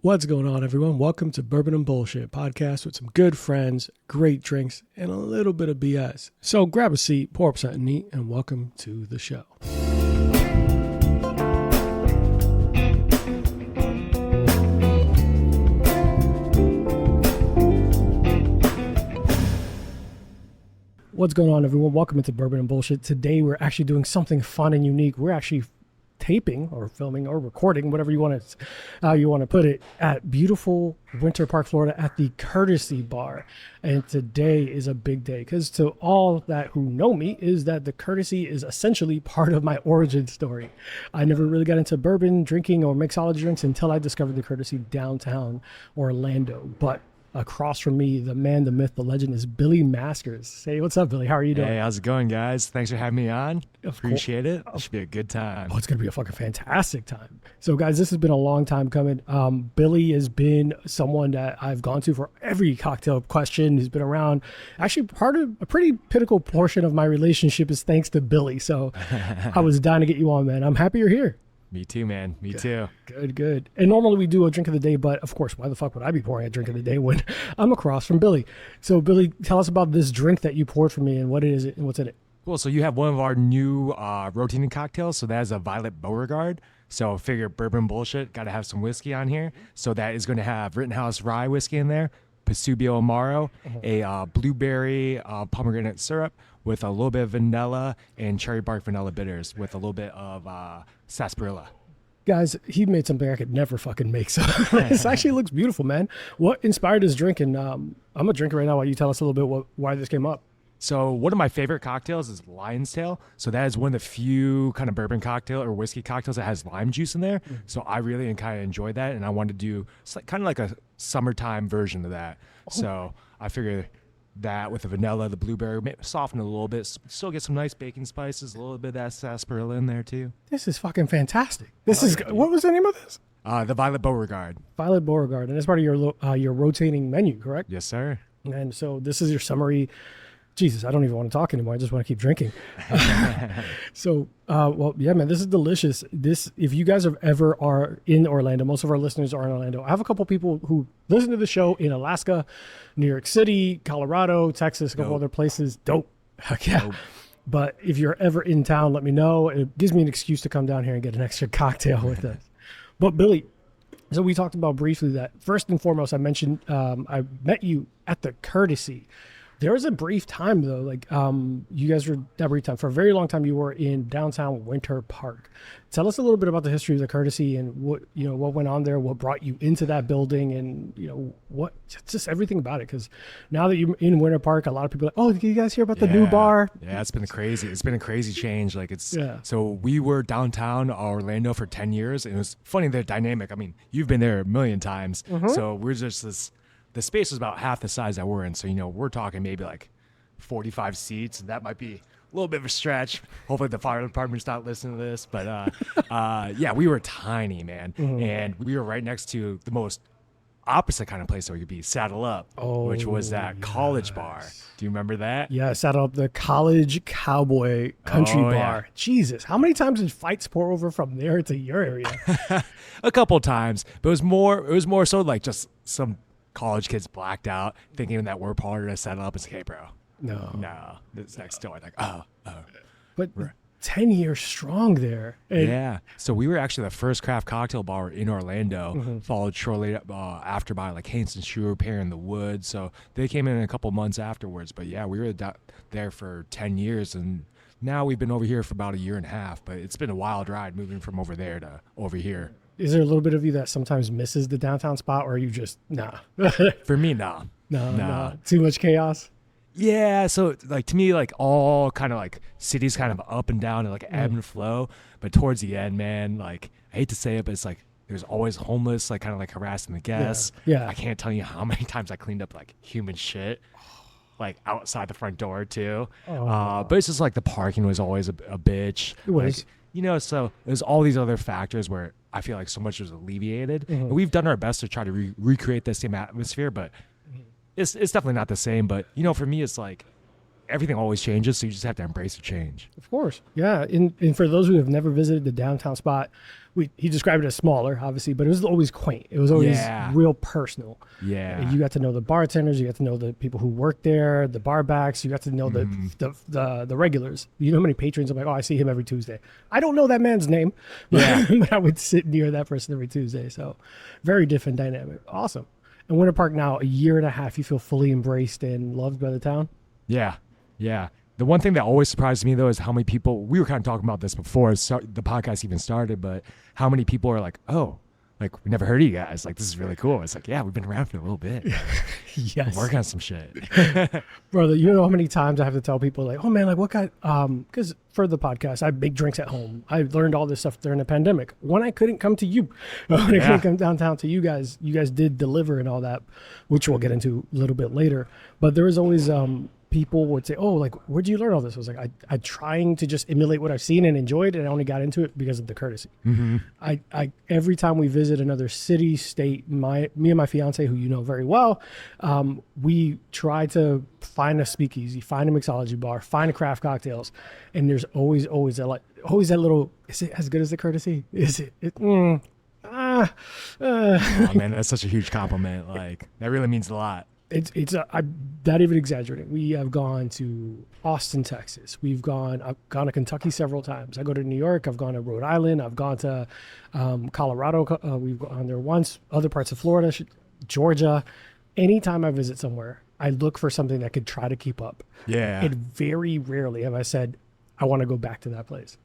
What's going on, everyone? Welcome to Bourbon and Bullshit podcast with some good friends, great drinks, and a little bit of BS. So grab a seat, pour up something neat, and welcome to the show. What's going on, everyone? Welcome into Bourbon and Bullshit. Today, we're actually doing something fun and unique. We're actually taping or filming or recording, whatever you want to put it, at beautiful Winter Park, Florida, at the Courtesy Bar. And today is a big day because to all that who know me is that the Courtesy is essentially part of my origin story. I never really got into bourbon drinking or mixology drinks until I discovered the Courtesy downtown Orlando. But across from me, the man, the myth, the legend is Billy Maskers. Hey, what's up, Billy? How are you doing? Hey, how's it going, guys? Thanks for having me on. Appreciate it. It should be a good time. Oh, it's going to be a fucking fantastic time. So, guys, this has been a long time coming. Billy has been someone that I've gone to for every cocktail question. He's been around. Actually, part of a pretty pinnacle portion of my relationship is thanks to Billy. So I was dying to get you on, man. I'm happy you're here. Me too, man. Me too. Good. And normally we do a drink of the day, but of course, why the fuck would I be pouring a drink of the day when I'm across from Billy? So, Billy, tell us about this drink that you poured for me and what it is and what's in it. Cool. So you have one of our new rotating cocktails. So that is a Violet Beauregard. So I figure bourbon bullshit, got to have some whiskey on here. So that is going to have Rittenhouse rye whiskey in there, Pasubio Amaro, a blueberry pomegranate syrup with a little bit of vanilla and cherry bark vanilla bitters with a little bit of sarsaparilla. Guys, he made something I could never fucking make. So this actually looks beautiful, man. What inspired this drink? And I'm going to drink it right now while you tell us a little bit why this came up. So one of my favorite cocktails is Lion's Tail. So that is one of the few kind of bourbon cocktail or whiskey cocktails that has lime juice in there. So I really kind of enjoyed that. And I wanted to do kind of like a summertime version of that. So I figured that with the vanilla, the blueberry, soften it a little bit, still get some nice baking spices, a little bit of that sarsaparilla in there too. This is fucking fantastic. What was the name of this? The Violet Beauregard. Violet Beauregard. And it's part of your rotating menu, correct? Yes, sir. And so this is your summary. Jesus, I don't even want to talk anymore. I just want to keep drinking. Well, yeah, man, this is delicious. If you guys are in Orlando, most of our listeners are in Orlando. I have a couple people who listen to the show in Alaska, New York City, Colorado, Texas, a couple other places. Dope. Yeah. Dope. But if you're ever in town, let me know. It gives me an excuse to come down here and get an extra cocktail with us. But Billy, so we talked about briefly that first and foremost, I mentioned I met you at the Courtesy. There was a brief time though, like you guys were that brief time for a very long time. You were in downtown Winter Park. Tell us a little bit about the history of the Courtesy and what went on there, what brought you into that building, and what just everything about it. Because now that you're in Winter Park, a lot of people are like, oh, did you guys hear about the new bar? Yeah, it's been a crazy change. Like So we were downtown Orlando for 10 years. And it was funny, the dynamic. I mean, you've been there a million times. So we're just the space was about half the size that we're in. So, we're talking maybe like 45 seats. And that might be a little bit of a stretch. Hopefully the fire department's not listening to this. But yeah, we were tiny, man. And we were right next to the most opposite kind of place that we could be, Saddle Up, which was that college bar. Do you remember that? Yeah, Saddle Up, the college cowboy country bar. Yeah. Jesus, how many times did fights pour over from there to your area? A couple times. But it was more so like just some college kids blacked out thinking that we're part of the Setup. It's like, hey, bro. No. This next door. Like, oh. But 10 years strong there. Yeah. So we were actually the first craft cocktail bar in Orlando, followed shortly after by like Hanson Schuer, Pear in the Woods. So they came in a couple months afterwards. But yeah, we were there for 10 years. And now we've been over here for about a year and a half. But it's been a wild ride moving from over there to over here. Is there a little bit of you that sometimes misses the downtown spot, or are you just, nah? For me, nah. No. Too much chaos? Yeah, so like to me, like all kind of like cities kind of up and down and like ebb and flow. But towards the end, man, like I hate to say it, but it's like there's always homeless, like kind of like harassing the guests. Yeah. I can't tell you how many times I cleaned up like human shit, like outside the front door too. But it's just like the parking was always a bitch. It was. So there's all these other factors where I feel like so much was alleviated. And we've done our best to try to recreate the same atmosphere, but it's definitely not the same. But, for me, it's like everything always changes, so you just have to embrace the change. Of course. Yeah. And for those who have never visited the downtown spot, he described it as smaller, obviously, but it was always quaint. It was always real personal. Yeah. You got to know the bartenders. You got to know the people who work there, the bar backs. You got to know the regulars. You know how many patrons? I'm like, oh, I see him every Tuesday. I don't know that man's name, but I would sit near that person every Tuesday. So very different dynamic. Awesome. And Winter Park now, a year and a half, you feel fully embraced and loved by the town? Yeah. Yeah. The one thing that always surprised me, though, is how many people, we were kind of talking about this before the podcast even started, but how many people are like, oh, like, we never heard of you guys. Like, this is really cool. It's like, yeah, we've been around for a little bit. Yes. Working on some shit. Brother, you know how many times I have to tell people, like, oh, man, like, what guy, because for the podcast, I make drinks at home. I learned all this stuff during the pandemic. When I couldn't come to you, when I couldn't come downtown to you guys did deliver and all that, which we'll get into a little bit later. But there was always, people would say, oh, like, where'd you learn all this? I was like, I trying to just emulate what I've seen and enjoyed, and I only got into it because of the courtesy. I every time we visit another city, state, me and my fiance, who you know very well, we try to find a speakeasy, find a mixology bar, find a craft cocktails, and there's always that little, is it as good as the courtesy? Is it? Oh man, that's such a huge compliment. Like, that really means a lot. I'm not even exaggerating. We have gone to Austin, Texas. I've gone to Kentucky several times. I go to New York. I've gone to Rhode Island. I've gone to Colorado. We've gone there once. Other parts of Florida, Georgia. Anytime I visit somewhere, I look for something that could try to keep up. Yeah. And very rarely have I said, I want to go back to that place.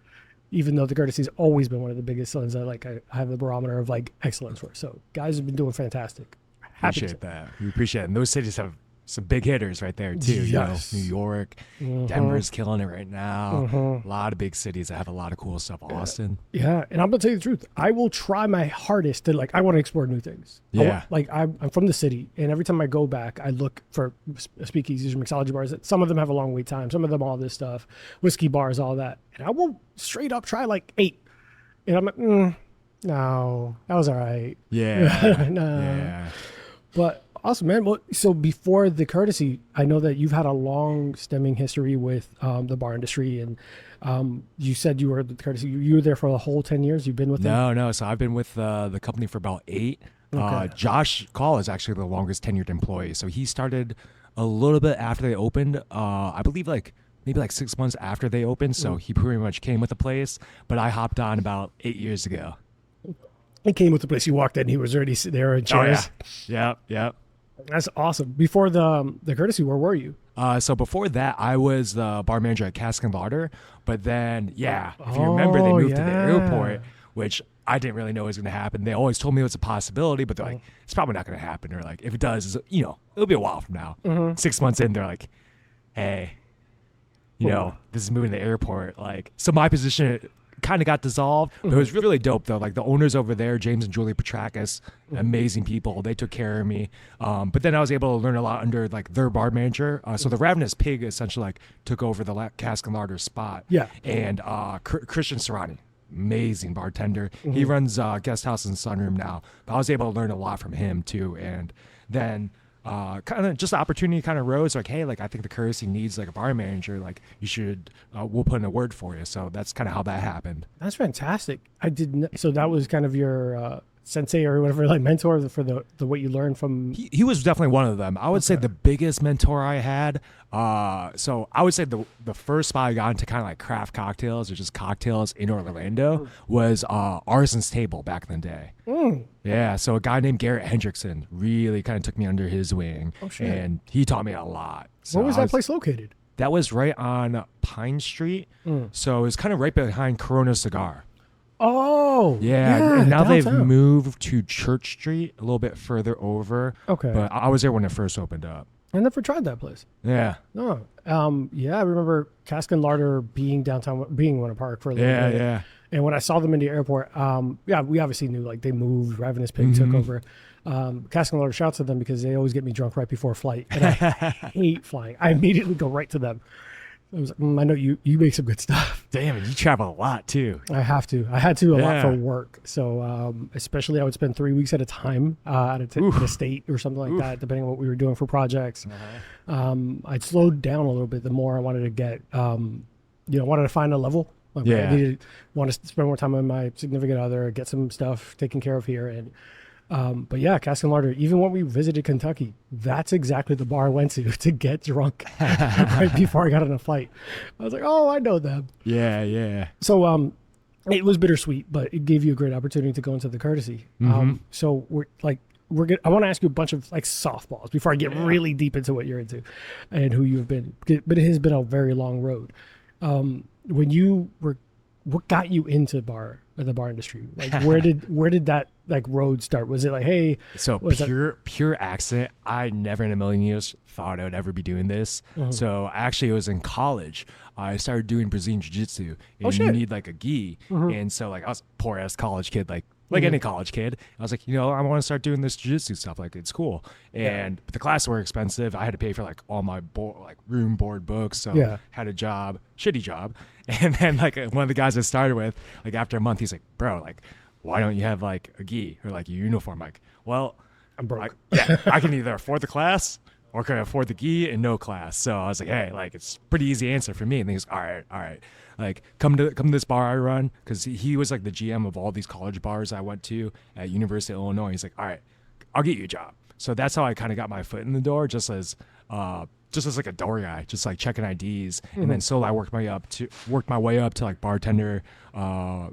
Even though the courtesy's always been one of the biggest ones I have the barometer of like excellence for. So guys have been doing fantastic. Appreciate that. We appreciate it. And those cities have some big hitters right there too. Yes. You know, New York, Denver's killing it right now. A lot of big cities that have a lot of cool stuff. Austin. Yeah. And I'm gonna tell you the truth. I will try my hardest to I want to explore new things. Yeah. I'm from the city, and every time I go back, I look for speakeasies or mixology bars. Some of them have a long wait time. Some of them all this stuff, whiskey bars, all that. And I will straight up try like 8. And I'm like, no, that was all right. Yeah. No. Yeah. But awesome, man. Well, so before the courtesy, I know that you've had a long stemming history with the bar industry, and you said you were the courtesy. You were there for the whole 10 years. You've been with them? No. So I've been with the company for about 8. Okay. Josh Call is actually the longest tenured employee. So he started a little bit after they opened. I believe maybe 6 months after they opened. So he pretty much came with the place. But I hopped on about 8 years ago. He came with the place. You walked in, he was already there in chairs. Oh, yeah. That's awesome. Before the courtesy, where were you? So before that, I was the bar manager at Cask and Larder. But then, if you remember, they moved to the airport, which I didn't really know was going to happen. They always told me it was a possibility, but they're like, it's probably not going to happen. Or like, if it does, it'll be a while from now. 6 months in, they're like, hey, this is moving to the airport. Like, so my position kind of got dissolved, but it was really dope though. Like the owners over there, James and Julie Petrakis, amazing people. They took care of me. But then I was able to learn a lot under like their bar manager. So the Ravenous Pig essentially like took over the Cask and Larder spot. Yeah. And Christian Serrani, amazing bartender. He runs Guest House and Sunroom now. But I was able to learn a lot from him too. And then kind of just the opportunity kind of rose like, hey, like I think the courtesy needs like a bar manager, like you should we'll put in a word for you. So that's kind of how that happened. That's fantastic. I didn't. So that was kind of your sensei or whatever, like mentor for the what you learned from. He was definitely one of them. I would say the biggest mentor I had. So I would say the first spot I got into kind of like craft cocktails or just cocktails in Orlando was Arson's Table back in the day. Yeah, so a guy named Garrett Hendrickson really kind of took me under his wing, and he taught me a lot. So where was that place located? That was right on Pine Street, so it was kind of right behind Corona Cigar. Oh, yeah, and now downtown. they've moved to Church Street a little bit further over. Okay, but I was there when it first opened up. I never tried that place. Yeah. No. I remember Cask and Larder being downtown, being Winter Park for a little bit. Yeah. And when I saw them in the airport, we obviously knew like they moved. Ravenous Pig took over. Cask and Larder, shouts to them because they always get me drunk right before a flight, and I hate flying. I immediately go right to them. I was like, I know you make some good stuff. Damn it, you travel a lot too. I have to. I had to a lot for work. So especially I would spend 3 weeks at a time at a state or something like that, depending on what we were doing for projects. I'd slowed down a little bit the more I wanted to get, wanted to find a level. Like I want to spend more time with my significant other, get some stuff taken care of here. And but yeah, Cask and Larder, even when we visited Kentucky, that's exactly the bar I went to get drunk right before I got on a flight. I was like, oh, I know them. Yeah. So it was bittersweet, but it gave you a great opportunity to go into the courtesy. So we're good. I want to ask you a bunch of like softballs before I get really deep into what you're into and who you've been. But it has been a very long road. What got you into the bar industry? Like where did that like road start? Was it like, hey, so pure accident. I never in a million years thought I would ever be doing this. So actually it was in college. I started doing Brazilian jiu-jitsu, and you need like a gi. And so like I was a poor ass college kid, like any college kid. I was like, I want to start doing this jiu-jitsu stuff. Like it's cool. And but the classes were expensive. I had to pay for like all my room, board, books. So had a job, shitty job. And then like one of the guys I started with, like after a month, he's like, bro, like, why don't you have like a gi or like a uniform? Like, well, I'm broke. I can either afford the class or can I afford the gi and no class. So I was like, hey, like it's a pretty easy answer for me. And he goes, all right. Like come to this bar I run, because he was like the GM of all these college bars I went to at University of Illinois. He's like, all right, I'll get you a job. So that's how I kind of got my foot in the door, just as like a door guy, just like checking IDs. And then slowly I worked my way up to like bartender,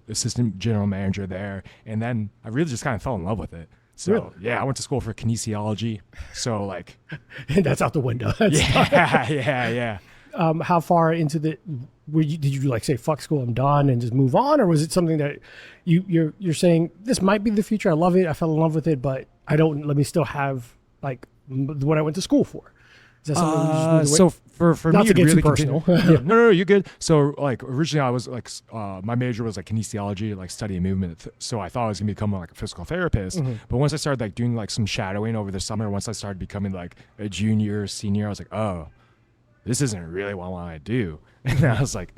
assistant general manager there. And then I really just kind of fell in love with it. So I went to school for kinesiology. So like, that's out the window. Yeah. How far into did you like say fuck school, I'm done, and just move on, or was it something that you're saying this might be the future? I love it. I fell in love with it, but let me still have like what I went to school for. Is that something you just moved away? So for Not me, to get really too personal. No, you're good. So like originally I was like my major was like kinesiology, like studying movement. So I thought I was gonna become like a physical therapist. But once I started like doing like some shadowing over the summer, once I started becoming like a junior, senior, I was like, oh, this isn't really what I want to do. And I was like,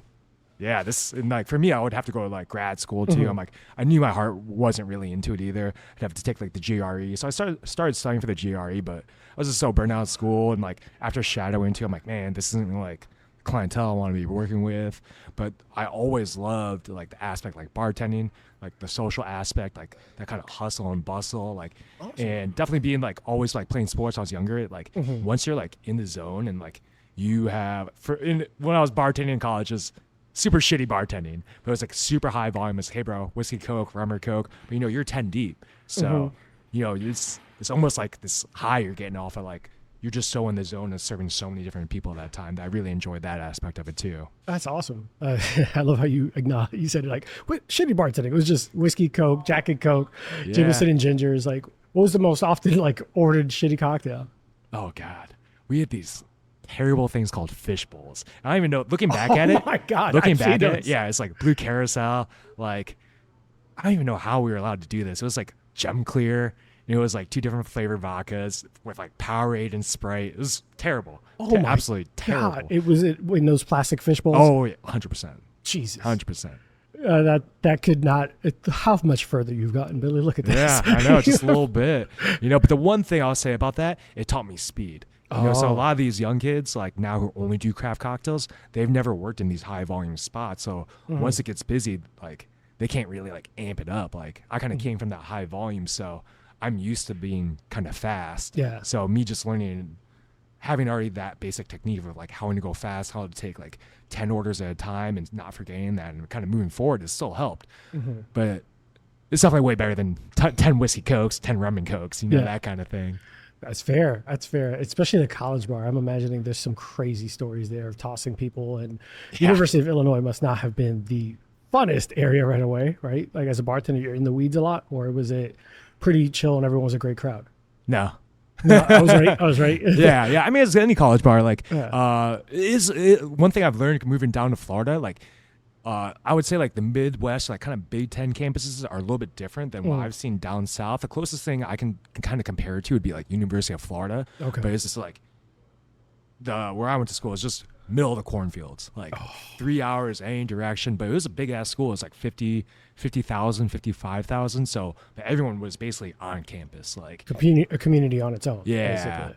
yeah, and like for me, I would have to go to like grad school too. I'm like, I knew my heart wasn't really into it either. I'd have to take like the GRE. So I started studying for the GRE, but I was just so burnt out at school. And like after shadowing too, I'm like, man, this isn't like clientele I want to be working with. But I always loved like the aspect like bartending, like the social aspect, like that kind of hustle and bustle, like, and definitely being like always like playing sports. I was younger. Like once you're like in the zone and like you have when I was bartending in college, it was super shitty bartending, but it was like super high volume. It's hey bro, whiskey, Coke, rum or Coke, but you're 10 deep. So, it's almost like this high you're getting off of like, you're just so in the zone and serving so many different people at that time that I really enjoyed that aspect of it too. That's awesome. I love how you said it like, shitty bartending. It was just whiskey, Coke, Jack and Coke, Jameson and gingers. Like what was the most often like ordered shitty cocktail? Oh God. We had these terrible things called fish bowls. I don't even know. Looking back at it, oh my God, looking back at it, it's like blue carousel. Like I don't even know how we were allowed to do this. It was like gem clear. It was like 2 different flavored vodkas with like Powerade and Sprite. It was terrible. Oh my absolutely terrible. God. It was in those plastic fish bowls. Oh yeah, 100%. Jesus, 100%. That could not. How much further you've gotten, Billy? Look at this. Yeah, I know, just a little bit. But the one thing I'll say about that, it taught me speed. So a lot of these young kids, like now who only do craft cocktails, they've never worked in these high volume spots. So once it gets busy, like they can't really like amp it up. Like I kind of came from that high volume, so I'm used to being kind of fast. Yeah. So me just learning, having already that basic technique of like how to go fast, how to take like 10 orders at a time and not forgetting that and kind of moving forward has still helped. But it's definitely way better than 10 whiskey Cokes, 10 rum and Cokes, that kind of thing. That's fair. Especially in a college bar. I'm imagining there's some crazy stories there of tossing people. And University of Illinois must not have been the funnest area right away, right? Like as a bartender, you're in the weeds a lot, or was it pretty chill and everyone was a great crowd? No, I was right. Yeah. I mean, it's any college bar. Like, one thing I've learned moving down to Florida, like, I would say like the Midwest, like kind of Big Ten campuses are a little bit different than what I've seen down south. The closest thing I can kind of compare it to would be like University of Florida. Okay. But it's just like where I went to school is just middle of the cornfields, like 3 hours any direction. But it was a big ass school. It was like 50,000, 55,000. So everyone was basically on campus, like a community on its own. Yeah, basically.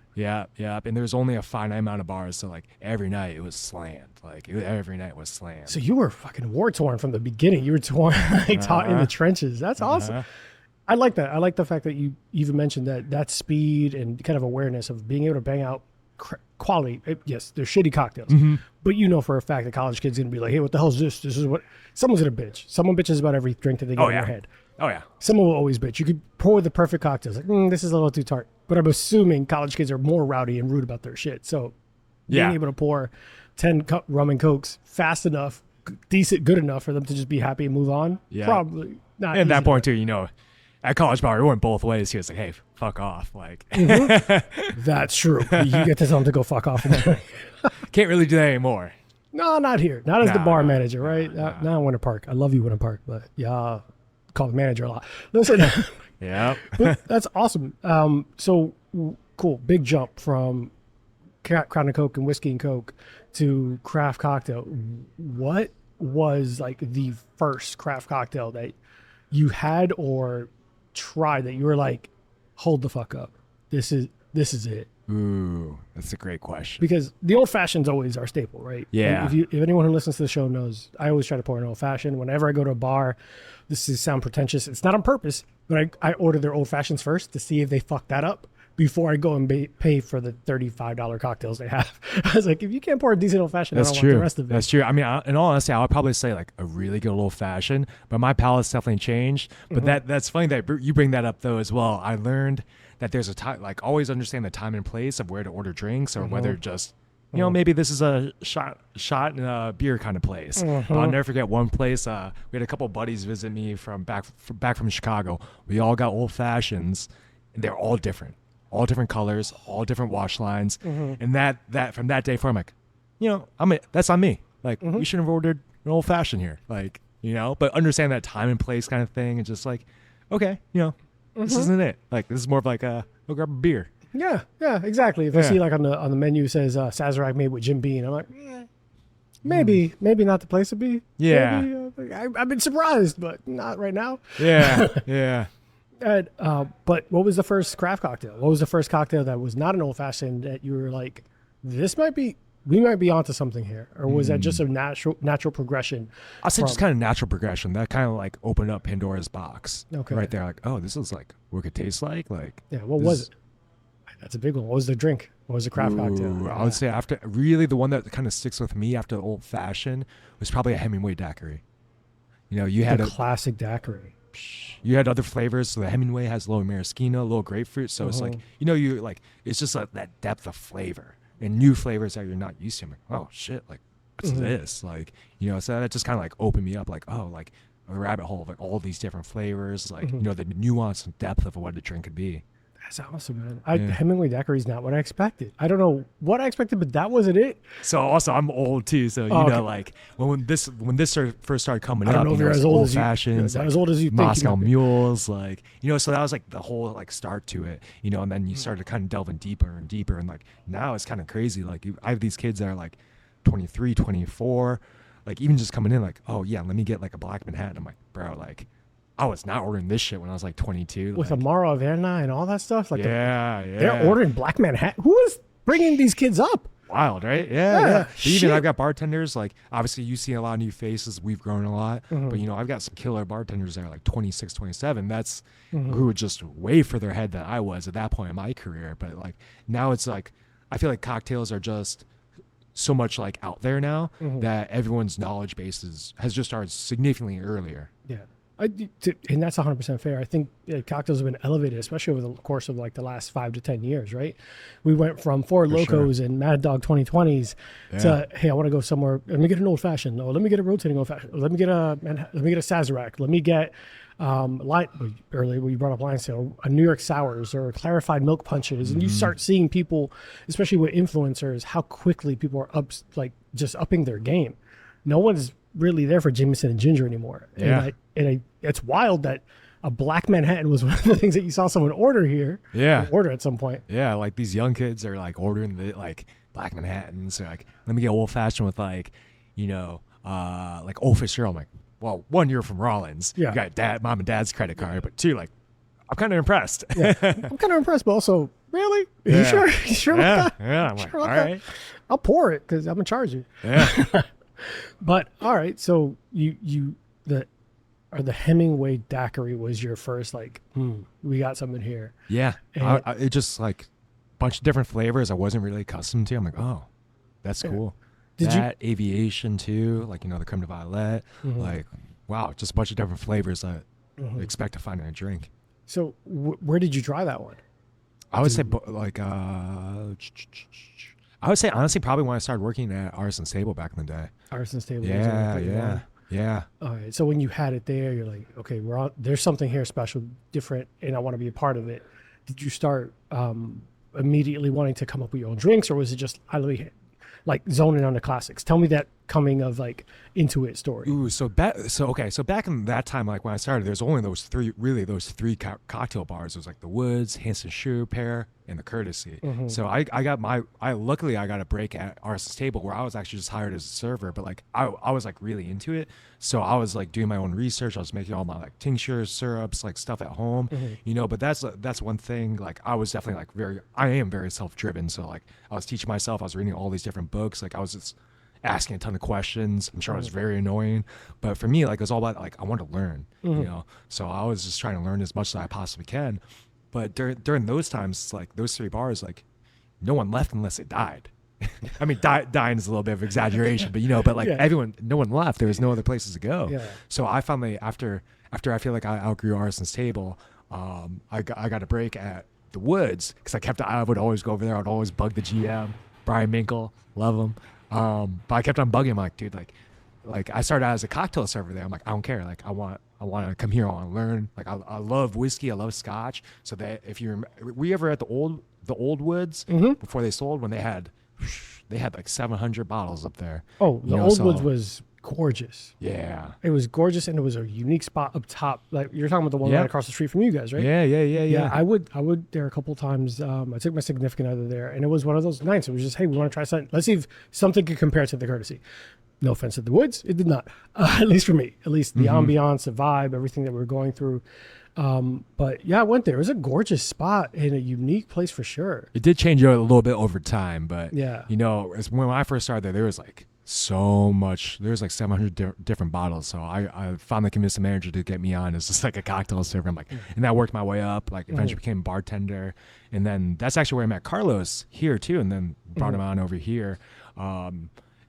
yeah. And there was only a finite amount of bars, so like every night it was slammed. Every night was slammed. So you were fucking war torn from the beginning. You were torn, taught in the trenches. That's awesome. I like that. I like the fact that you even mentioned that speed and kind of awareness of being able to bang out quality. Yes, they're shitty cocktails, but you know for a fact that college kids gonna be like, hey, what the hell is this? This is what someone's gonna bitch. Someone bitches about every drink that they get in their head. Oh yeah. Someone will always bitch. You could pour the perfect cocktails, like this is a little too tart. But I'm assuming college kids are more rowdy and rude about their shit. So being able to pour 10 rum and cokes fast enough, good enough for them to just be happy and move on. Yeah. Probably not. And at that point too, you know, at college bar, it went both ways. He was like, hey, fuck off. Like, that's true. You get to tell them to go fuck off. Can't really do that anymore. No, not here. Not as the bar manager, right? Not in Winter Park. I love you, Winter Park, but yeah, call the manager a lot. Listen. Yeah. That's awesome. So cool. Big jump from Crown and Coke and Whiskey and Coke to craft cocktail. What was like the first craft cocktail that you had or tried that you were like, hold the fuck up? This is it. Ooh, that's a great question. Because the old fashioned's always our staple, right? Yeah. If anyone who listens to the show knows, I always try to pour an old fashioned. Whenever I go to a bar, this is sound pretentious. It's not on purpose, but I order their old fashions first to see if they fuck that up before I go and pay for the $35 cocktails they have. I was like, if you can't pour a decent old fashioned, I don't want the rest of it. That's true. I mean, in all honesty, I would probably say like a really good old fashioned, but my palate's definitely changed. But that's funny that you bring that up though as well. I learned that there's a time, like always understand the time and place of where to order drinks or whether just, you know, maybe this is a shot in a beer kind of place. But I'll never forget one place. We had a couple buddies visit me from back from Chicago. We all got old fashions and they're all different colors, all different wash lines. And that from that day forward, I'm like, you know, that's on me. Like we should have ordered an old fashioned here. Like, you know, but understand that time and place kind of thing. And just like, okay, you know, this isn't it. Like, this is more of like go grab a beer. Yeah, exactly. If I see like on the menu says Sazerac made with Jim Beam, I'm like, maybe not the place to be. Yeah. Maybe, I've been surprised, but not right now. Yeah, yeah. But what was the first craft cocktail? What was the first cocktail that was not an old fashioned that you were like, we might be onto something here? Or was that just a natural progression? I'll say just kind of natural progression. That kind of like opened up Pandora's box. Okay. Right there. Like, oh, this is like what it could taste like. Like, yeah, what was it? That's a big one. What was the drink? What was the craft cocktail? I would say after really the one that kind of sticks with me after the old fashioned was probably a Hemingway daiquiri. You know, you had a classic daiquiri. You had other flavors. So the Hemingway has a little maraschino, a little grapefruit. So it's like, you know, you like, it's just like that depth of flavor and new flavors that you're not used to. I'm like, oh shit, like what's this? Like, you know, so that just kind of like opened me up like, oh, like a rabbit hole of like all these different flavors, like, you know, the nuance and depth of what a drink could be. That's awesome, man. Hemingway daiquiri is not what I expected. I don't know what I expected, but that wasn't it. So also, I'm old too. So you know, like when this first started coming up, I don't know if you're as old as you. Fashions, as old as you think. Moscow mules, like, you know. So that was like the whole like start to it, you know. And then you started kind of delving deeper and deeper, and like now it's kind of crazy. Like I have these kids that are like 23, 24, like even just coming in like, oh yeah, let me get like a Black Manhattan. I'm like, bro, like, I was not ordering this shit when I was like 22. With like, Amaro Averna and all that stuff. Like yeah. They're ordering Black Manhattan. Who is bringing these kids up? Wild, right? Yeah. Even I've got bartenders, like obviously you see a lot of new faces. We've grown a lot. But, you know, I've got some killer bartenders that are like 26, 27. That's who were just way further ahead than I was at that point in my career. But like now it's like, I feel like cocktails are just so much like out there now that everyone's knowledge base has just started significantly earlier. Yeah. And that's 100% fair. I think cocktails have been elevated, especially over the course of like the last 5 to 10 years, right? We went from Four Locos and Mad Dog 2020s to, hey, I want to go somewhere. Let me get an old fashioned. Oh, let me get a rotating old fashioned. Let me get a Sazerac. Let me get earlier we brought up Lion Sale, a New York Sours or clarified milk punches, and you start seeing people, especially with influencers, how quickly people are just upping their game. No one's really there for Jameson and ginger anymore. Yeah. And it's wild that a Black Manhattan was one of the things that you saw someone order here. Yeah. Order at some point. Yeah. Like these young kids are like ordering the like black Manhattans. They're like, let me get old fashioned with like, like Old Fisher. I'm like, well, one, you're from Rollins. Yeah. You got mom and dad's credit card, but two, like, I'm kind of impressed. Yeah. I'm kind of impressed, but also, really? Are you sure? You sure about that? Yeah. I'm like, all right. I'll pour it because I'm in charge of you. Yeah. But all right, so the Hemingway daiquiri was your first like, we got something here. Yeah. It just like a bunch of different flavors I wasn't really accustomed to. I'm like, oh, that's cool. Aviation too, like, the creme de violet, like, wow, just a bunch of different flavors that I expect to find in a drink. So where did you try that one? I would say like, I would say honestly, probably when I started working at Arson's Table back in the day. Arson's Table. Yeah. All right. So when you had it there, you're like, okay, there's something here special, different, and I want to be a part of it. Did you start immediately wanting to come up with your own drinks, or was it just highly like zoning on the classics? Tell me that coming of like into it story. Ooh, so back in that time, like when I started, there's only those three cocktail bars. It was like the Woods, Hanson Shoe Pair, and the Courtesy. So luckily I got a break at Arson's Table where I was actually just hired as a server, but like I was like really into it. So I was like doing my own research. I was making all my like tinctures, syrups, like stuff at home, but that's one thing. Like I was definitely like I am very self-driven. So like I was teaching myself, I was reading all these different books. Like I was just asking a ton of questions. I'm sure I was very annoying, but for me, like, it was all about like I wanted to learn, so I was just trying to learn as much as I possibly can. But during those times, like those three bars, like no one left unless it died. I mean, dying is a little bit of exaggeration, but but like no one left. There was no other places to go. So I finally, after I feel like I outgrew Arson's Table, I got a break at the Woods because I would always go over there. I'd always bug the GM, Brian Minkle, love him. But I kept on bugging him, like, dude, like I started out as a cocktail server there. I'm like, I don't care. Like I want to come here. I want to learn. Like I love whiskey. I love scotch. So that if you remember, were you ever at the old Woods before they sold, when they had like 700 bottles up there. Oh, the old Woods was gorgeous. Yeah. It was gorgeous, and it was a unique spot up top. Like you're talking about the one right across the street from you guys, right? Yeah. I would there a couple times. I took my significant other there, and it was one of those nights. It was just, hey, we want to try something. Let's see if something could compare to the Courtesy. No offense to the Woods, it did not. At least for me. At least the ambiance, the vibe, everything that we were going through. But yeah, I went there. It was a gorgeous spot and a unique place for sure. It did change a little bit over time, but yeah, when I first started there was like so much. There's like 700 different bottles. So I finally convinced the manager to get me on as just like a cocktail server. I'm like, and that worked my way up. Like eventually became a bartender, and then that's actually where I met Carlos here too, and then brought him on over here.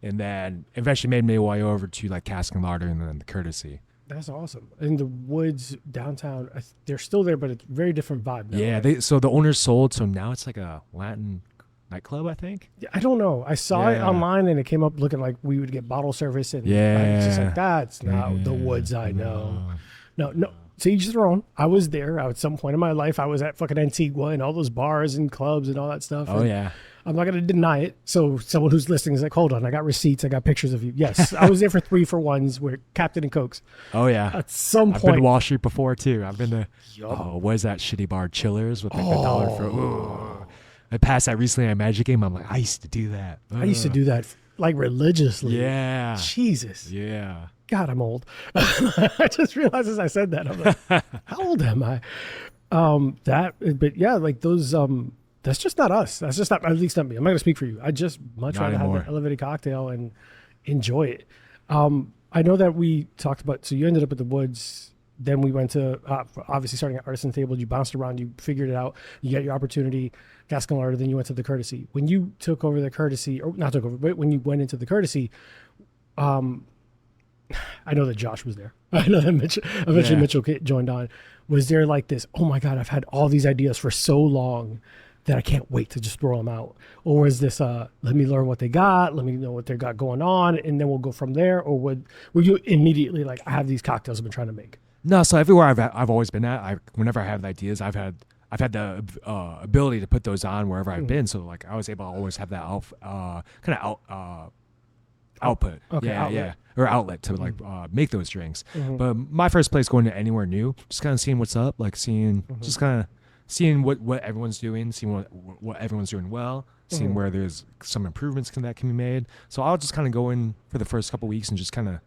And then eventually made my way over to like Cask and Larder and then the Courtesy. That's awesome. In the Woods downtown, they're still there, but it's a very different vibe now. Yeah, right? So the owners sold, so now it's like a Latin nightclub, I think. I don't know. I saw it online, and it came up looking like we would get bottle service, and it's just like, that's not the Woods I know. No. To each their own. I was there at some point in my life. I was at fucking Antigua and all those bars and clubs and all that stuff. Oh, yeah. I'm not going to deny it. So someone who's listening is like, hold on, I got receipts. I got pictures of you. Yes, I was there for 3-for-1s with Captain and Cokes. Oh, yeah. At some point. I've been to Wall Street before, too. I've been to, what is that shitty bar? Chillers with like $1 for, I passed that recently at a Magic game. I'm like, I used to do that. I used to do that like religiously. Yeah. Jesus. Yeah. God, I'm old. I just realized as I said that, I'm like, how old am I? But yeah, like those, that's just not us. That's just not, at least not me. I'm not going to speak for you. I just much rather have that elevated cocktail and enjoy it. I know that we talked about, so you ended up at the Woods. Then we went to, obviously starting at Arson's Table, you bounced around, you figured it out, you got your opportunity, Cask and Larder, then you went to the Courtesy. When you took over the Courtesy, or not took over, but when you went into the Courtesy, I know that Josh was there. I know that Mitchell joined on. Was there like this, oh my God, I've had all these ideas for so long that I can't wait to just throw them out? Or was this, let me learn what they got, let me know what they got going on, and then we'll go from there? Or were you immediately like, I have these cocktails I've been trying to make? No, so everywhere I've always been at, whenever I have ideas, I've had the ability to put those on wherever I've been. So like I was able to always have that output, or outlet to like make those drinks. But my first place going to anywhere new, just kind of seeing what's up, like seeing just kind of seeing what everyone's doing, seeing what everyone's doing well, seeing where there's some improvements that can be made. So I'll just kind of go in for the first couple weeks and just kind of a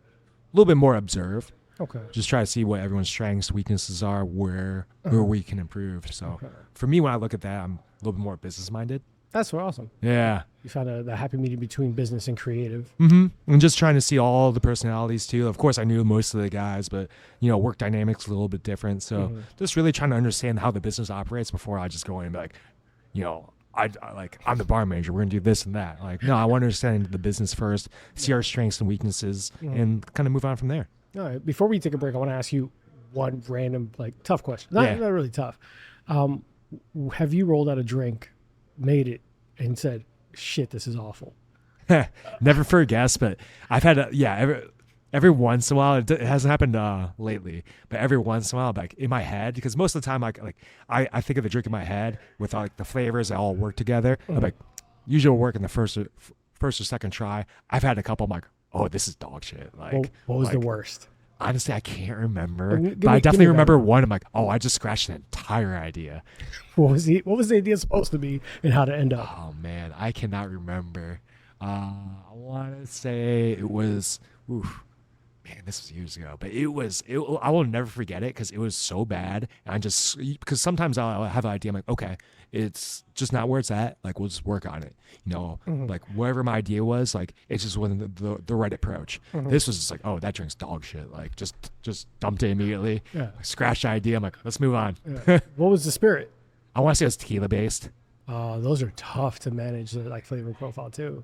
little bit more observe. Okay. Just try to see what everyone's strengths, weaknesses are, where we can improve. So for me, when I look at that, I'm a little bit more business minded. That's awesome. Yeah. You found the happy medium between business and creative. And just trying to see all the personalities too. Of course, I knew most of the guys, but work dynamics a little bit different. So just really trying to understand how the business operates before I just go in and be like, I'm the bar manager. We're gonna do this and that. Like, no, I want to understand the business first, see our strengths and weaknesses, and kind of move on from there. All right. Before we take a break, I want to ask you one random, tough question. Not really tough. Have you rolled out a drink, made it, and said, "Shit, this is awful"? Never for a guess, but I've had every once in a while. It hasn't happened lately, but every once in a while, like in my head, because most of the time, I think of the drink in my head with the flavors that all work together. I'm like, usually work in the first or second try. I've had a couple. I'm like, oh, this is dog shit. Like, what was the worst? Honestly, I can't remember, but I definitely remember one. I'm like, oh, I just scratched an entire idea. What was the idea supposed to be and how to end up? Oh man, I cannot remember. I want to say it was. Man, this was years ago, but I will never forget it because it was so bad. And because sometimes I'll have an idea. I'm like, okay, it's just not where it's at. Like, we'll just work on it. Like whatever my idea was, like it just wasn't the right approach. This was just like, oh, that drink's dog shit. Like just dumped it immediately. Yeah. Scratched the idea. I'm like, let's move on. Yeah. What was the spirit? I want to say it was tequila based. Those are tough to manage the flavor profile too.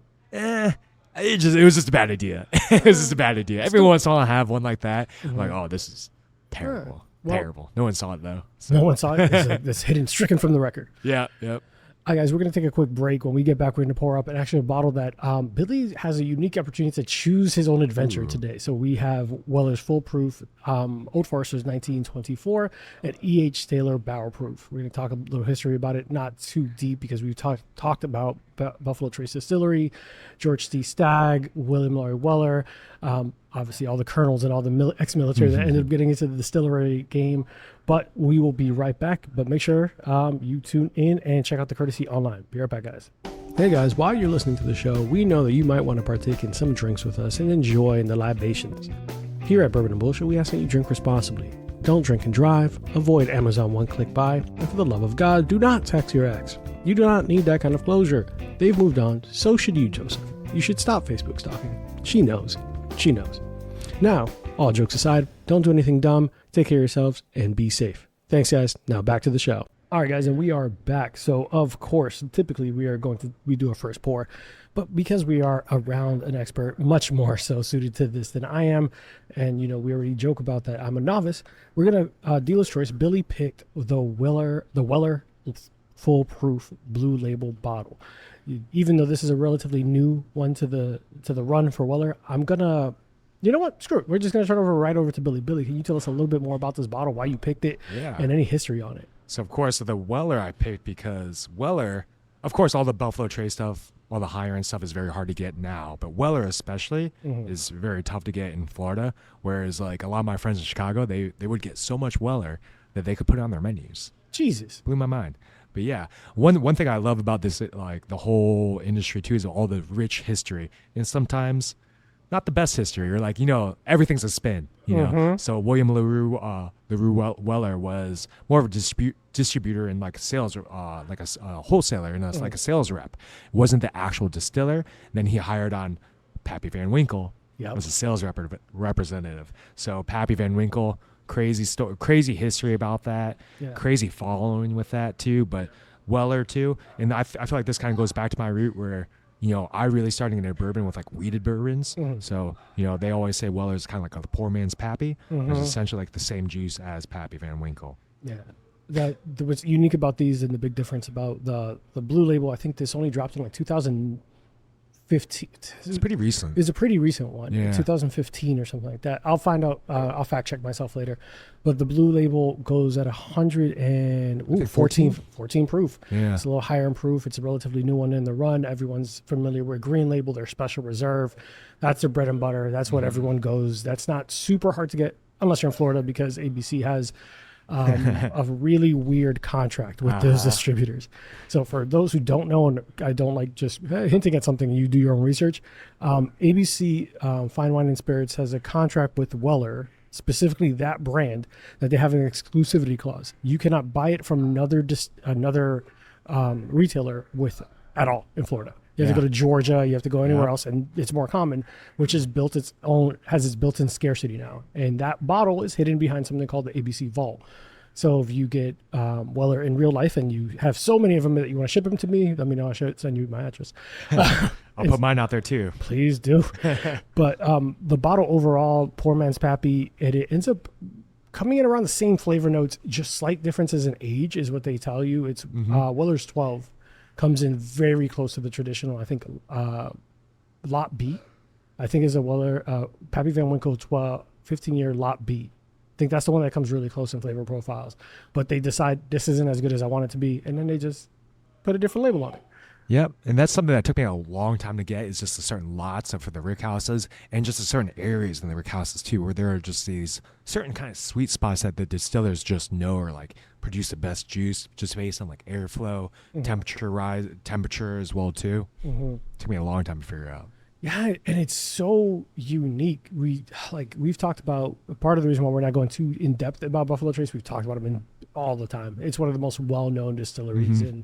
It was just a bad idea. It was just a bad idea. Every once in a while I have one like that. I'm like, oh, this is terrible. Well, terrible. No one saw it though. So. No one saw it. It's hidden, stricken from the record. Yeah. Yep. All right, guys, we're going to take a quick break. When we get back, we're going to pour up an actual bottle that Billy has a unique opportunity to choose his own adventure today. So we have Weller's Full Proof, Old Forester's 1924, and E.H. Taylor Barrel Proof. We're going to talk a little history about it, not too deep because we've talked about Buffalo Trace Distillery, George C. Stagg, William Lloyd Weller, obviously all the colonels and all the ex-military that ended up getting into the distillery game. But we will be right back. But make sure you tune in and check out the Courtesy online. Be right back, guys. Hey, guys, while you're listening to the show, we know that you might want to partake in some drinks with us and enjoy the libations. Here at Bourbon and BullSh, we ask that you drink responsibly. Don't drink and drive. Avoid Amazon one-click buy. And for the love of God, do not text your ex. You do not need that kind of closure. They've moved on. So should you, Joseph. You should stop Facebook stalking. She knows. She knows. Now, all jokes aside, don't do anything dumb. Take care of yourselves and be safe. Thanks, guys. Now back to the show. All right, guys, and we are back. So, of course, typically we do a first pour, but because we are around an expert, much more so suited to this than I am, and we already joke about that I'm a novice. We're gonna dealer's choice. Billy picked the Weller Full Proof Blue Label bottle. Even though this is a relatively new one to the run for Weller, I'm gonna. You know what? Screw it. We're just going to turn right over to Billy. Billy, can you tell us a little bit more about this bottle, why you picked it, and any history on it? So, of course, the Weller I picked because Weller, of course, all the Buffalo Trace stuff, all the higher-end stuff is very hard to get now. But Weller especially is very tough to get in Florida, whereas like a lot of my friends in Chicago, they would get so much Weller that they could put it on their menus. Jesus. Blew my mind. But yeah, one thing I love about this, like the whole industry too, is all the rich history. And sometimes not the best history, or everything's a spin, So William LaRue Weller was more of a distributor and like a sales, like a wholesaler, and like a sales rep. It wasn't the actual distiller. And then he hired on Pappy Van Winkle as a sales representative. So Pappy Van Winkle, crazy history about that, crazy following with that too. But Weller too, and I feel like this kind of goes back to my root where. I really started into bourbon with like weeded bourbons. So, they always say Weller's kind of like a poor man's Pappy. It's essentially like the same juice as Pappy Van Winkle. Yeah. What's unique about these and the big difference about the Blue Label, I think this only dropped in like 2015. It's pretty recent. It's a pretty recent one. 2015 or something like that. I'll find out. I'll fact check myself later. But the Blue Label goes at 14 proof. Yeah. It's a little higher in proof. It's a relatively new one in the run. Everyone's familiar with Green Label, their special reserve. That's their bread and butter. That's what everyone goes. That's not super hard to get unless you're in Florida because ABC has a really weird contract with those distributors. So for those who don't know, and I don't like just hinting at something, you do your own research. ABC Fine Wine and Spirits has a contract with Weller, specifically that brand, that they have an exclusivity clause. You cannot buy it from another retailer at all in Florida. You have to go to Georgia. You have to go anywhere else, and it's more common, which has its built-in scarcity now. And that bottle is hidden behind something called the ABC Vault. So if you get Weller in real life and you have so many of them that you want to ship them to me, let me know. I should send you my address. I'll put mine out there too. Please do. But the bottle overall, Poor Man's Pappy, it ends up coming in around the same flavor notes, just slight differences in age is what they tell you. It's Weller's 12. Comes in very close to the traditional, I think, Lot B. I think is a Weller Pappy Van Winkle 15-year Lot B. I think that's the one that comes really close in flavor profiles. But they decide this isn't as good as I want it to be, and then they just put a different label on it. Yep, and that's something that took me a long time to get, is just the certain lots for the rick houses, and just the certain areas in the rick houses too, where there are just these certain kind of sweet spots that the distillers just know are like produce the best juice, just based on like airflow, temperature as well too. Took me a long time to figure out. Yeah, and it's so unique. We've talked about part of the reason why we're not going too in depth about Buffalo Trace. We've talked about them all the time. It's one of the most well-known distilleries, and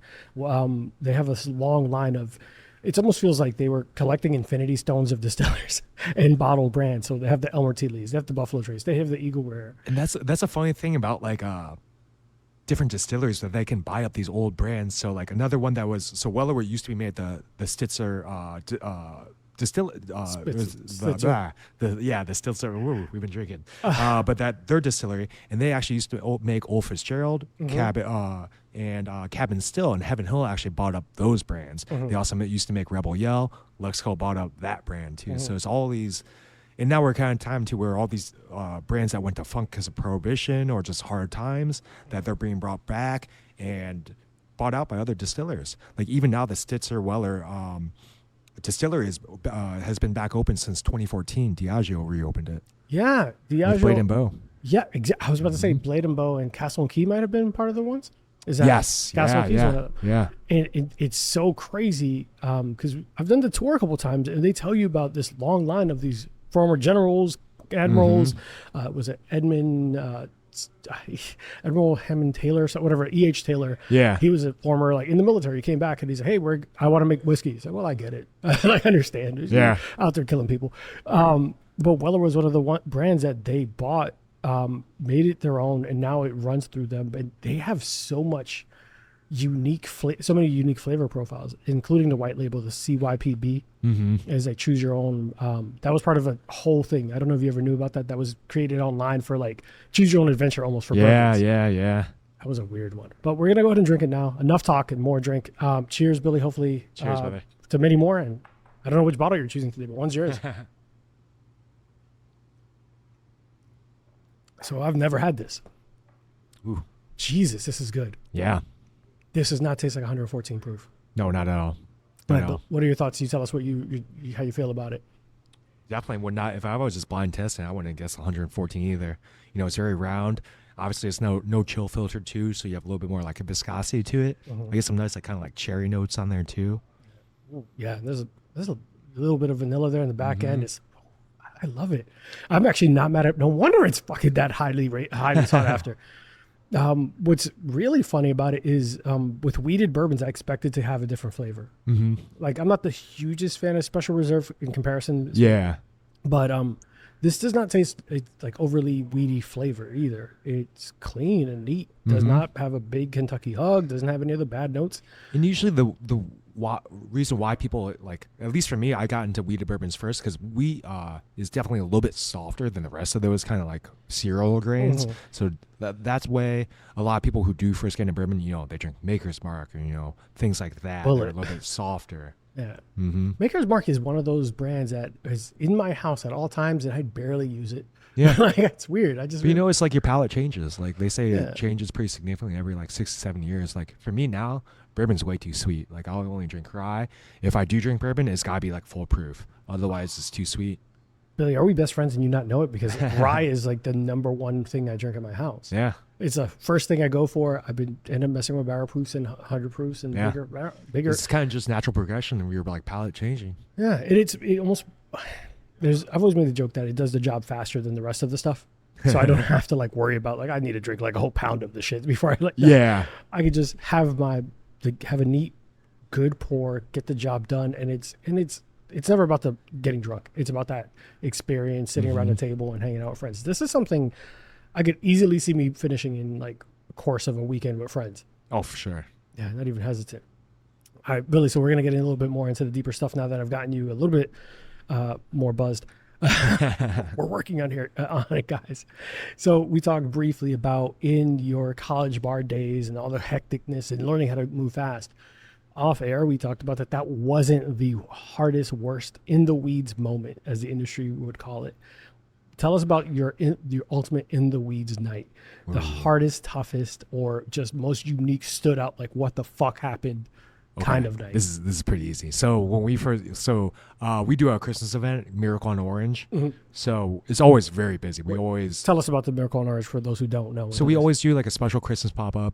they have this long line of. It almost feels like they were collecting infinity stones of distillers and bottle brands. So they have the Elmer T. Lee's, they have the Buffalo Trace, they have the Eagle Rare. And that's a funny thing about like different distilleries, that they can buy up these old brands. So like another one that was Weller used to be made the Stitzer the Stitzer. Woo, we've been drinking, but that their distillery, and they actually used to make Old Fitzgerald, Cabin Still, and Heaven Hill actually bought up those brands. They also used to make Rebel Yell. Luxco bought up that brand too. So it's all these, and now we're kind of time to where all these brands that went to funk because of prohibition or just hard times, that they're being brought back and bought out by other distillers. Like even now, the Stitzer Weller distillery has been back open since 2014. Diageo reopened it. Yeah, Diageo. With Blade and Bow. Yeah, exactly. I was about to say Blade and Bow and Castle and Key might have been part of the ones. Is that yes? Castle and Key's one of them? Yeah. And it's so crazy because I've done the tour a couple times, and they tell you about this long line of these former generals, admirals. Was it Edmund? Admiral Hammond Taylor, whatever, E.H. Taylor. Yeah. He was a former, like in the military. He came back and he said, hey, I want to make whiskey. He said, well, I get it. I understand. Yeah. Out there killing people. But Weller was one of the brands that they bought, made it their own, and now it runs through them. And they have so much so many unique flavor profiles, including the white label, the CYPB, as a choose your own. That was part of a whole thing. I don't know if you ever knew about that. That was created online for like choose your own adventure, almost for bourbons. Yeah. That was a weird one. But we're gonna go ahead and drink it now. Enough talk and more drink. Cheers, Billy. Hopefully, cheers, brother. To many more. And I don't know which bottle you're choosing today, but one's yours. So I've never had this. Ooh. Jesus, this is good. Yeah. This does not taste like 114 proof. No, not at all. But what are your thoughts? You tell us what how you feel about it. Definitely would not. If I was just blind testing, I wouldn't guess 114 either. You know, it's very round. Obviously, it's no chill filter too, so you have a little bit more like a viscosity to it. I get some nice like kind of like cherry notes on there too. Yeah, there's a little bit of vanilla there in the back end. I love it. I'm actually not mad at. No wonder it's fucking that highly sought after. What's really funny about it is with wheated bourbons, I expected to have a different flavor. Like I'm not the hugest fan of Special Reserve in comparison. Yeah. But this does not taste like overly weedy flavor either. It's clean and neat. Does not have a big Kentucky hug. Doesn't have any other bad notes. And usually the reason why people like, at least for me, I got into wheated bourbons first because wheat is definitely a little bit softer than the rest of those kind of like cereal grains. So that's why a lot of people who do first get into bourbon, you know, they drink Maker's Mark or things like that. They're a little bit softer. Yeah. Maker's Mark is one of those brands that is in my house at all times, and I barely use it. Yeah. Like, it's weird. But you know, it's like your palate changes. Like they say it changes pretty significantly every like 6 to 7 years. Like for me now, bourbon's way too sweet. Like I'll only drink rye. If I do drink bourbon, it's gotta be like full proof. Otherwise it's too sweet. Billy, are we best friends and you not know it? Because rye is like the number one thing I drink at my house. Yeah. It's the first thing I go for. I've been end up messing with barrel proofs and 100 proofs and bigger. It's kind of just natural progression, and we were like palate changing. Yeah, it almost. I've always made the joke that it does the job faster than the rest of the stuff, so I don't have to like worry about like I need to drink like a whole pound of the shit before I like. Yeah, I could just have have a neat, good pour, get the job done, and it's never about the getting drunk. It's about that experience, sitting around the table and hanging out with friends. This is something I could easily see me finishing in like a course of a weekend with friends. Oh, for sure. Yeah, not even hesitant. All right, Billy, so we're going to get in a little bit more into the deeper stuff now that I've gotten you a little bit more buzzed. We're working on it, guys. So we talked briefly about in your college bar days and all the hecticness and learning how to move fast. Off air, we talked about that wasn't the hardest, worst in the weeds moment, as the industry would call it. Tell us about your ultimate in the weeds night, the hardest, toughest, or just most unique, stood out, like what the fuck happened kind of night. This is pretty easy. So when we we do our Christmas event, Miracle on Orange. So it's always very busy. We always tell us about the Miracle on Orange for those who don't know. So we always do like a special Christmas pop up.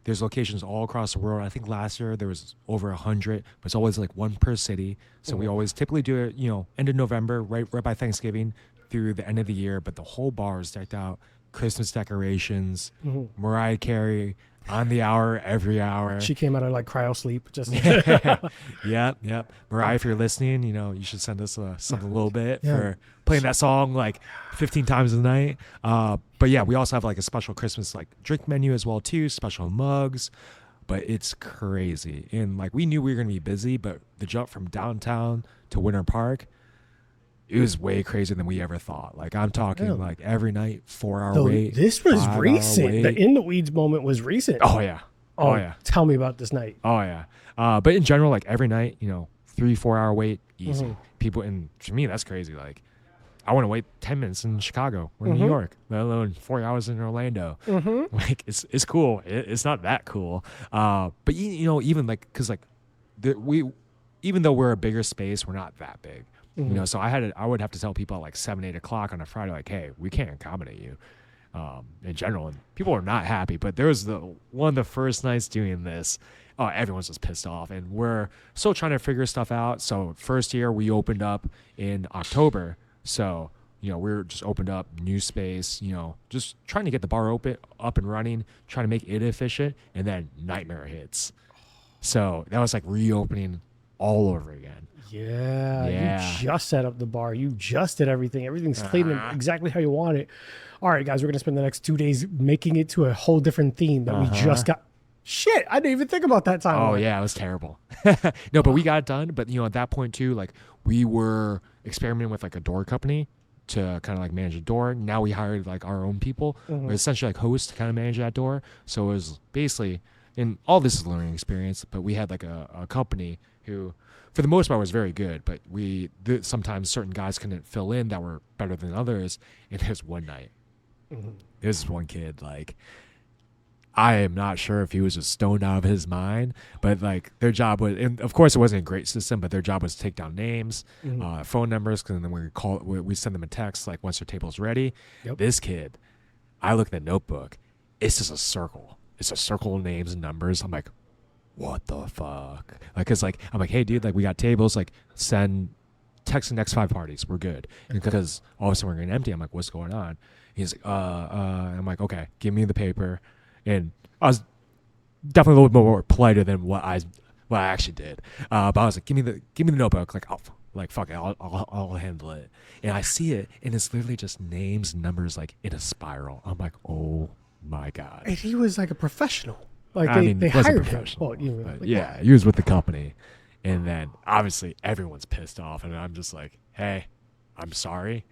There's locations all across the world. I think last year there was over 100, but it's always like one per city. So we always typically do it, end of November, right by Thanksgiving through the end of the year. But the whole bar is decked out, Christmas decorations, Mariah Carey on the hour, every hour. She came out of like cryo sleep. Just Yep. Mariah, if you're listening, you should send us something a little bit for playing that song like 15 times a night. But yeah, we also have like a special Christmas like drink menu as well too, special mugs. But it's crazy. And like we knew we were gonna be busy, but the jump from downtown to Winter Park, it was way crazier than we ever thought. Like I'm talking like every night, 4-hour wait. This was recent. The in the weeds moment was recent. Oh yeah. Oh yeah. Tell me about this night. Oh yeah. But in general, like every night, 3-4 hour wait, easy. People, and for me, that's crazy. Like I want to wait 10 minutes in Chicago or New York, let alone 4 hours in Orlando. Like it's cool. It's not that cool. But even like, cause like even though we're a bigger space, we're not that big. So I would have to tell people at like 7-8 o'clock on a Friday, like, hey, we can't accommodate you in general. And people are not happy. But there was one of the first nights doing this. Oh, everyone's just pissed off. And we're still trying to figure stuff out. So first year we opened up in October. So, we're just opened up new space, just trying to get the bar up and running, trying to make it efficient. And then nightmare hits. So that was like reopening all over again. Yeah, you just set up the bar. You just did everything. Everything's clean and exactly how you want it. All right, guys, we're going to spend the next 2 days making it to a whole different theme that we just got. Shit, I didn't even think about that time. Oh, yeah, it was terrible. No, but we got it done. But, at that point, too, like, we were experimenting with, like, a door company to kind of, like, manage a door. Now we hired, like, our own people, essentially, like, hosts to kind of manage that door. So it was basically, and all this is a learning experience, but we had, like, a company who, for the most part, was very good. But sometimes certain guys couldn't fill in that were better than others. And there's one night. There's one kid, like, I am not sure if he was just stoned out of his mind, but like their job was, and of course it wasn't a great system, but their job was to take down names, phone numbers, because then we send them a text like once their table's ready. This kid, I look at the notebook, it's just a circle. It's a circle of names and numbers. I'm like, what the fuck? Like, cause like I'm like, hey dude, like we got tables, like text the next 5 parties, we're good. And because all of a sudden we're getting empty, I'm like, what's going on? He's like, I'm like, okay, give me the paper. And I was definitely a little bit more politer than what I actually did. But I was like, give me the notebook. Like, oh, like fuck it, I'll handle it. And I see it, and it's literally just names, numbers, like in a spiral. I'm like, oh my god. And he was like a professional. Like they hired him. Well, he was with the company, and then obviously everyone's pissed off, and I'm just like, hey, I'm sorry,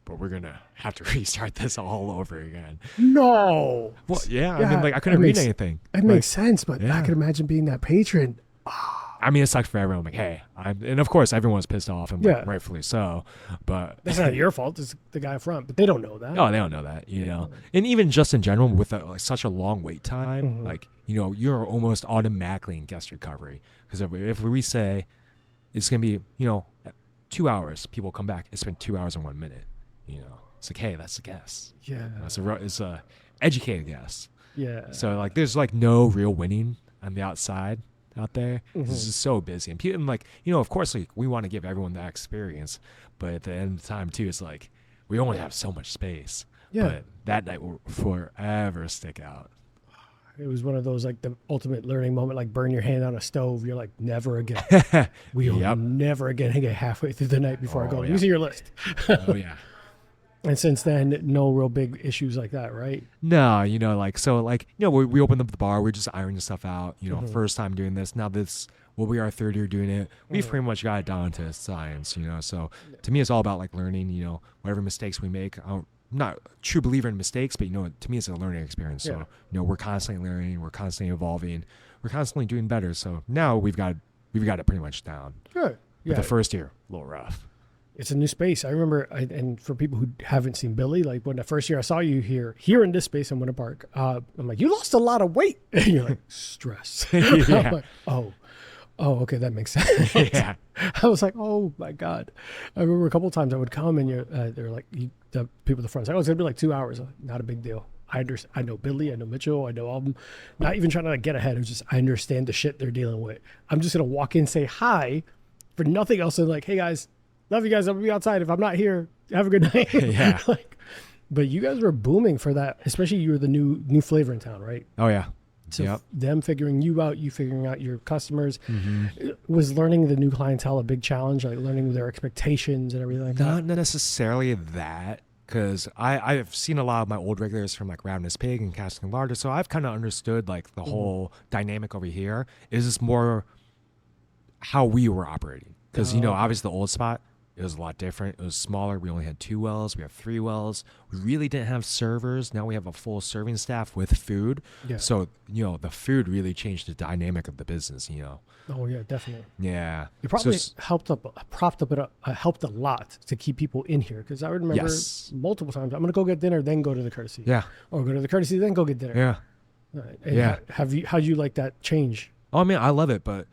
but we're gonna have to restart this all over again. No. Well, yeah. I mean, like I couldn't read anything. It makes sense, but I could imagine being that patron. I mean, it sucks for everyone. Like, hey, and of course everyone's pissed off, and like, rightfully so. But that's not your fault. It's the guy up front, but they don't know that. No, they don't know that. And even just in general, with like such a long wait time, like you're almost automatically in guest recovery, because if we say it's gonna be 2 hours, people come back. It's been 2 hours and 1 minute. It's like, hey, that's a guess. Yeah. It's educated guests. Yeah. So like there's like no real winning on the outside out there. Mm-hmm. It's just so busy, and people, and like, you know, of course, like we want to give everyone that experience, but at the end of the time too, it's like we only have so much space. Yeah. But that night will forever stick out. It was one of those, like, the ultimate learning moment, like burn your hand on a stove. You're like, never again. We will never again get halfway through the night before I go. Using your list. Oh, yeah. And since then, no real big issues like that, right? No, you know, like, so, like, you know, we opened up the bar. We're just ironing stuff out, you know, first time doing this. Now this will be our third year doing it. We've pretty much got it down to science, you know. So to me, it's all about, like, learning, you know, whatever mistakes we make. I'm not a true believer in mistakes, but, you know, to me, it's a learning experience. So, you know, we're constantly learning. We're constantly evolving. We're constantly doing better. So now we've got it pretty much down. Good. But the first year, a little rough. It's a new space. I remember, and for people who haven't seen Billy, like when the first year I saw you here in this space in Winter Park, I'm like, you lost a lot of weight. And you're like, stress. I'm like, oh, okay, that makes sense. Yeah. I was like, oh my God. I remember a couple of times I would come and they're like, the people at the front, like, oh, it's gonna be like 2 hours. I'm like, not a big deal. I know Billy, I know Mitchell, I know all of them. Not even trying to, like, get ahead. It was just, I understand the shit they're dealing with. I'm just gonna walk in, say hi for nothing else, and like, hey guys, love you guys. I'll be outside. If I'm not here, have a good night. Yeah. Like, but you guys were booming for that, especially you were the new flavor in town, right? Oh yeah. So them figuring you out, you figuring out your customers. Was learning the new clientele a big challenge, like learning their expectations and everything like that? Not necessarily that, because I've seen a lot of my old regulars from like Ravenous Pig and Casting Larder, so I've kind of understood like the whole dynamic over here. Is this more how we were operating? Because, you know, obviously the old spot, it was a lot different. It was smaller. We only had 2 wells. We have 3 wells. We really didn't have servers. Now we have a full serving staff with food. Yeah. So, you know, the food really changed the dynamic of the business, you know. Oh, yeah, definitely. Yeah. It probably helped a lot to keep people in here. Because I would remember multiple times, I'm going to go get dinner, then go to the courtesy. Yeah. Or go to the courtesy, then go get dinner. Yeah. Right. And how'd you like that change? Oh, I mean, I love it, but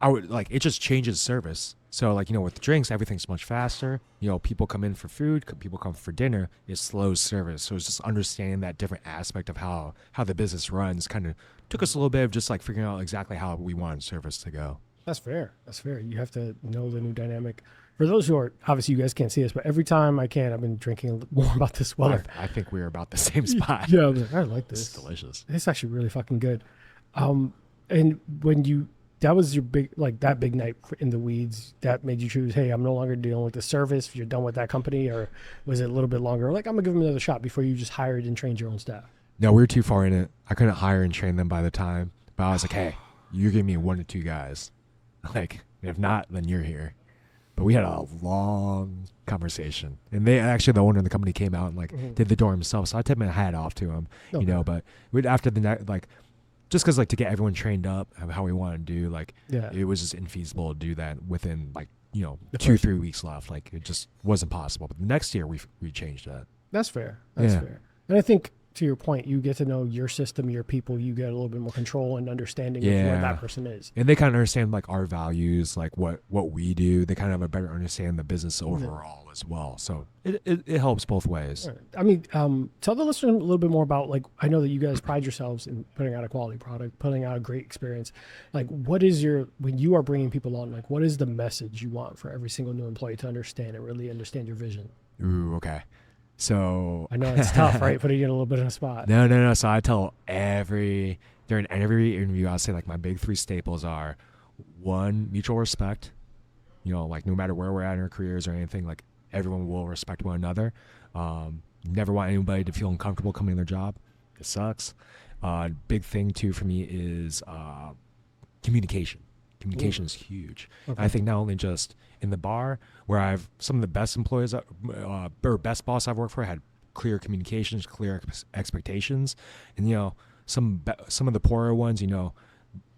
I would like, it just changes service. So, like, you know, with drinks, everything's much faster. You know, people come in for food, people come for dinner. It slows service. So it's just understanding that different aspect of how the business runs kind of took us a little bit of just like figuring out exactly how we want service to go. That's fair. You have to know the new dynamic. For those who are, obviously you guys can't see this, but every time I can, I've been drinking more about this weather. I think we're about the same spot. Yeah, I was like, I like this. It's delicious. It's actually really fucking good. And when that was your big night in the weeds that made you choose, hey, I'm no longer dealing with the service, if you're done with that company, or was it a little bit longer? Like, I'm going to give them another shot before you just hired and trained your own staff? No, we were too far in it. I couldn't hire and train them by the time. But I was like, hey, you give me 1 to 2 guys. Like, if not, then you're here. But we had a long conversation. And the owner of the company came out and, like, did the door himself. So I tipped my hat off to him, you know. But after the night, like, just because, like, to get everyone trained up how we want to do, like, it was just infeasible to do that within, like, you know, 2-3 weeks left. Like, it just wasn't possible. But the next year, we changed that. That's fair. That's fair. And I think, to your point, you get to know your system, your people. You get a little bit more control and understanding of where that person is. And they kind of understand, like, our values, like, what we do. They kind of have a better understanding of the business overall as well. So it helps both ways. Right. I mean, tell the listener a little bit more about, like, I know that you guys pride yourselves in putting out a quality product, putting out a great experience. Like, what is when you are bringing people on, like, what is the message you want for every single new employee to understand and really understand your vision? Ooh, okay. So I know it's tough, right? Putting you in a little bit of a spot. No. So I tell during every interview, I'll say, like, my big 3 staples are 1, mutual respect. You know, like, no matter where we're at in our careers or anything, like, everyone will respect one another. Never want anybody to feel uncomfortable coming to their job. It sucks. Big thing too for me is communication. Communication is huge. Okay. I think not only just in the bar, where I've some of the best employees or best boss I've worked for had clear communications, clear expectations, and, you know, some of the poorer ones, you know,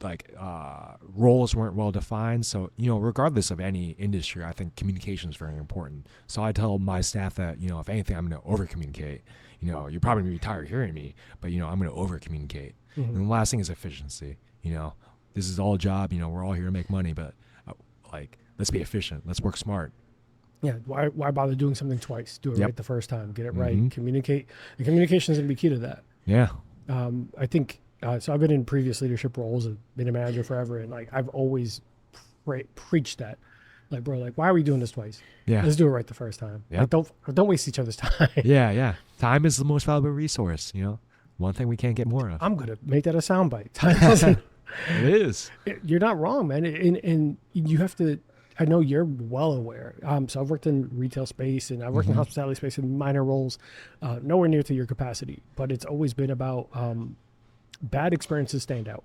like roles weren't well defined. So, you know, regardless of any industry, I think communication is very important. So I tell my staff that, you know, if anything, I'm going to over communicate. You know, you're probably going to be tired of hearing me, but, you know, I'm going to over communicate. And the last thing is efficiency. You know, this is all a job. You know, we're all here to make money, but like, let's be efficient. Let's work smart. Yeah. Why bother doing something twice? Do it right the first time. Get it right. Communicate. And communication is going to be key to that. Yeah. I think so. I've been in previous leadership roles and been a manager forever, and like I've always preached that, like, bro, like, why are we doing this twice? Yeah. Let's do it right the first time. Yeah. Like, don't waste each other's time. Yeah. Time is the most valuable resource. One thing we can't get more of. I'm gonna make that a soundbite. Time doesn't. It is. You're not wrong, man. And you have to. I know you're well aware. So I've worked in retail space and I've worked in hospitality space in minor roles, nowhere near to your capacity. But it's always been about bad experiences stand out.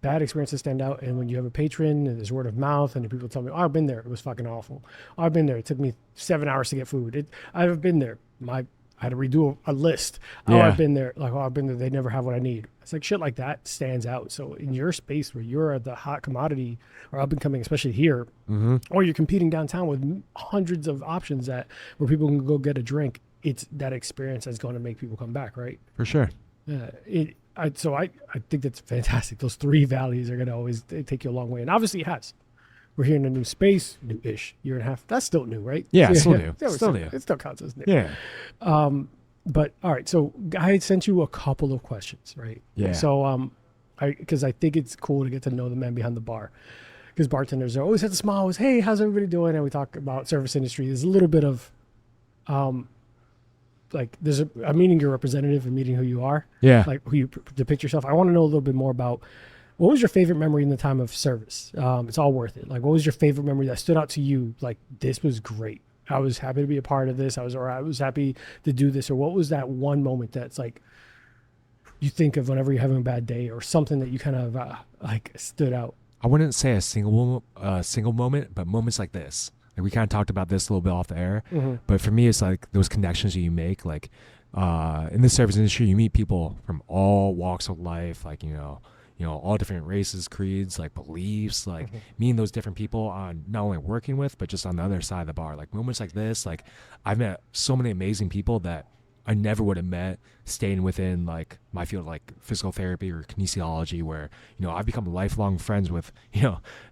Bad experiences stand out. And when you have a patron and there's word of mouth and people tell me, oh, I've been there. It was fucking awful. Oh, I've been there. It took me 7 hours to get food. I've been there. I had to redo a list. Oh, I've been there. Like, oh, I've been there. They never have what I need. It's like shit like that stands out. So in your space where you're the hot commodity or up and coming, especially here, or you're competing downtown with hundreds of options where people can go get a drink, it's that experience that's going to make people come back, right? For sure. Yeah. I think that's fantastic. Those 3 values are going to always take you a long way. And obviously it has. We're here in a new space, new-ish, year and a half. That's still new, right? Yeah, still new. Still new. It still counts as new. Yeah. But all right, so I had sent you a couple of questions, right? Yeah. So because I think it's cool to get to know the man behind the bar, because bartenders are always have to smile. Always, hey, how's everybody doing? And we talk about service industry. There's a little bit of, like there's a meeting your representative and meeting who you are. Yeah. Like who you depict yourself. I want to know a little bit more about. What was your favorite memory in the time of service? It's all worth it. Like, what was your favorite memory that stood out to you? Like, this was great. I was happy to be a part of this. I was happy to do this. Or what was that one moment that's like, you think of whenever you're having a bad day or something that you kind of like stood out? I wouldn't say a single moment, but moments like this. Like we kind of talked about this a little bit off the air, but for me, it's like those connections that you make. Like in the service industry, you meet people from all walks of life. Like all different races, creeds, like beliefs, like meeting those different people on not only working with, but just on the other side of the bar. Like moments like this, like I've met so many amazing people that I never would have met staying within like my field, like physical therapy or kinesiology, where, I've become lifelong friends with,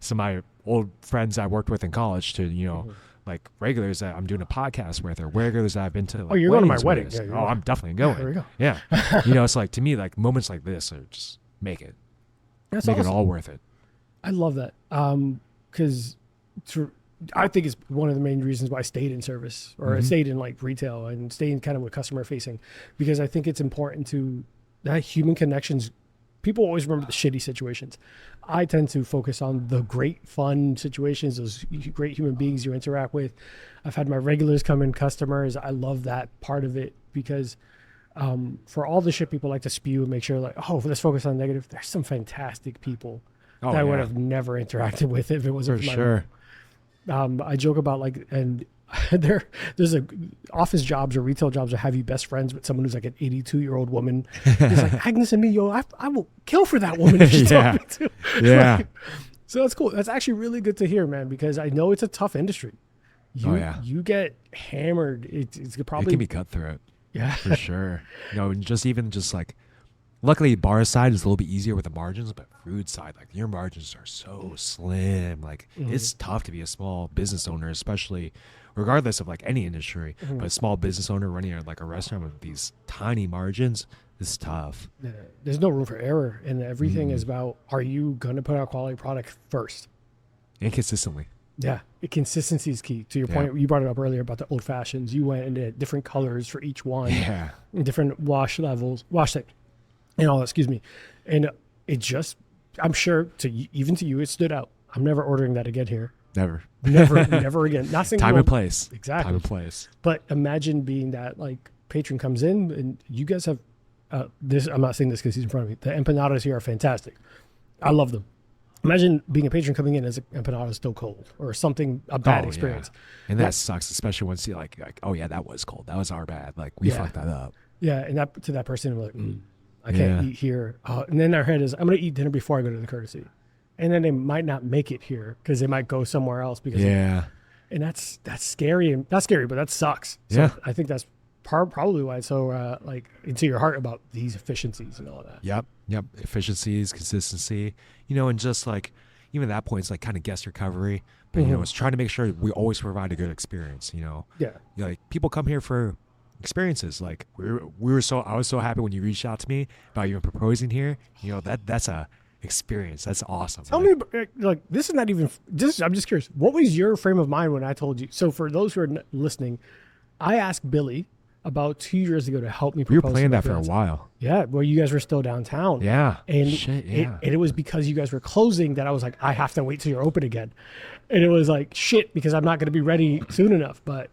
some of my old friends I worked with in college to, like regulars that I'm doing a podcast with, or regulars that I've been to. Like, you're going to my wedding. Yeah, I'm definitely going. There we go. Yeah. It's like, to me, like moments like this are just make it. That's make awesome. it all worth it. I love that. Because I think it's one of the main reasons why I stayed in service or I stayed in like retail and staying kind of with customer facing, because I think it's important to that human connections. People always remember the shitty situations. I tend to focus on the great fun situations, those great human beings you interact with. I've had my regulars come in, customers. I love that part of it because for all the shit people like to spew and make sure like, oh, let's focus on negative. There's some fantastic people that I would have never interacted with if it wasn't for sure. I joke about like, and there's office jobs or retail jobs that have you best friends with someone who's like an 82-year-old woman. It's like Agnes and me, I will kill for that woman if she told me to. Yeah. Like, so that's cool. That's actually really good to hear, man, because I know it's a tough industry. You get hammered. It's probably. It can be cutthroat. Yeah. For sure. Just like, luckily bar side is a little bit easier with the margins, but food side, like your margins are so slim. Like it's tough to be a small business owner, especially regardless of like any industry, but a small business owner running like a restaurant with these tiny margins is tough. Yeah. There's no room for error, and everything is about, are you going to put out quality product first? And consistently. Yeah, consistency is key. To your point, you brought it up earlier about the old fashions. You went into different colors for each one, different wash levels, and all that. Excuse me, and it just, I'm sure even to you, it stood out. I'm never ordering that again here. Never again. Not single. Time and place. Exactly. Time and place. But imagine being that like patron comes in and you guys have this. I'm not saying this because he's in front of me. The empanadas here are fantastic. I love them. Imagine being a patron coming in as an empanada is still cold or something, a bad experience. Yeah. And that sucks, especially once you like, oh yeah, that was cold. That was our bad. Like we fucked that up. Yeah. And that to that person, like, I can't eat here. And then their head is, I'm going to eat dinner before I go to the courtesy. And then they might not make it here because they might go somewhere else because, and that's scary. And not scary, but that sucks. So I think that's probably why it's so like into your heart about these efficiencies and all of that. Yep. Efficiencies, consistency, and just like even at that point, it's like kind of guest recovery, but it's trying to make sure we always provide a good experience. Yeah. Like people come here for experiences. Like I was so happy when you reached out to me about even proposing here. You know, that's a experience. That's awesome. Tell me, like, this is not even just, I'm just curious. What was your frame of mind when I told you? So for those who are listening, I asked Billy about 2 years ago to help me propose. We were planning that for a while. Yeah, well, you guys were still downtown. Yeah. And shit, yeah. It was because you guys were closing that I was like, I have to wait till you're open again. And it was like, shit, because I'm not going to be ready soon enough. But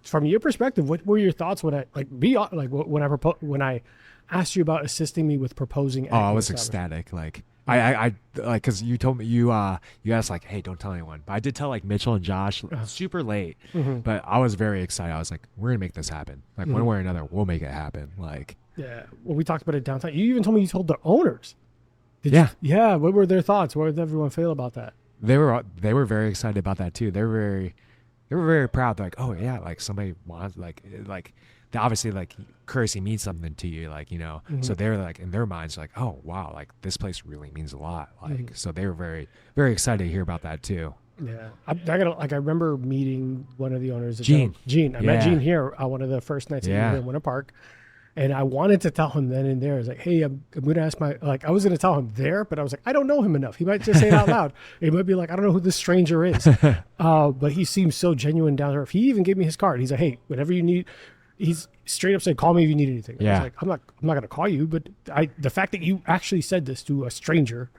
from your perspective, what were your thoughts when when I asked you about assisting me with proposing? I was ecstatic. Like I like, cause you told me you asked like, hey, don't tell anyone. But I did tell like Mitchell and Josh super late. Mm-hmm. But I was very excited. I was like, we're gonna make this happen. Like one way or another, we'll make it happen. Like yeah. Well, we talked about it downtown. You even told me you told the owners. Yeah. What were their thoughts? What did everyone feel about that? They were very excited about that too. They were very proud. They're like, oh yeah, like somebody wants like they obviously like courtesy means something to you, like, you know. Mm-hmm. So they're like in their minds like, oh wow, like this place really means a lot. Like so they were very, very excited to hear about that too. Yeah, I remember meeting one of the owners. Gene. I met Gene here one of the first nights in Winter Park. And I wanted to tell him then and there, I was like, hey, I'm going to ask I was going to tell him there, but I was like, I don't know him enough. He might just say it out loud. He might be like, I don't know who this stranger is. But he seems so genuine down there. He even gave me his card. He's like, hey, whatever you need. He's straight up said, call me if you need anything. Yeah. I was like, I'm not going to call you, but the fact that you actually said this to a stranger,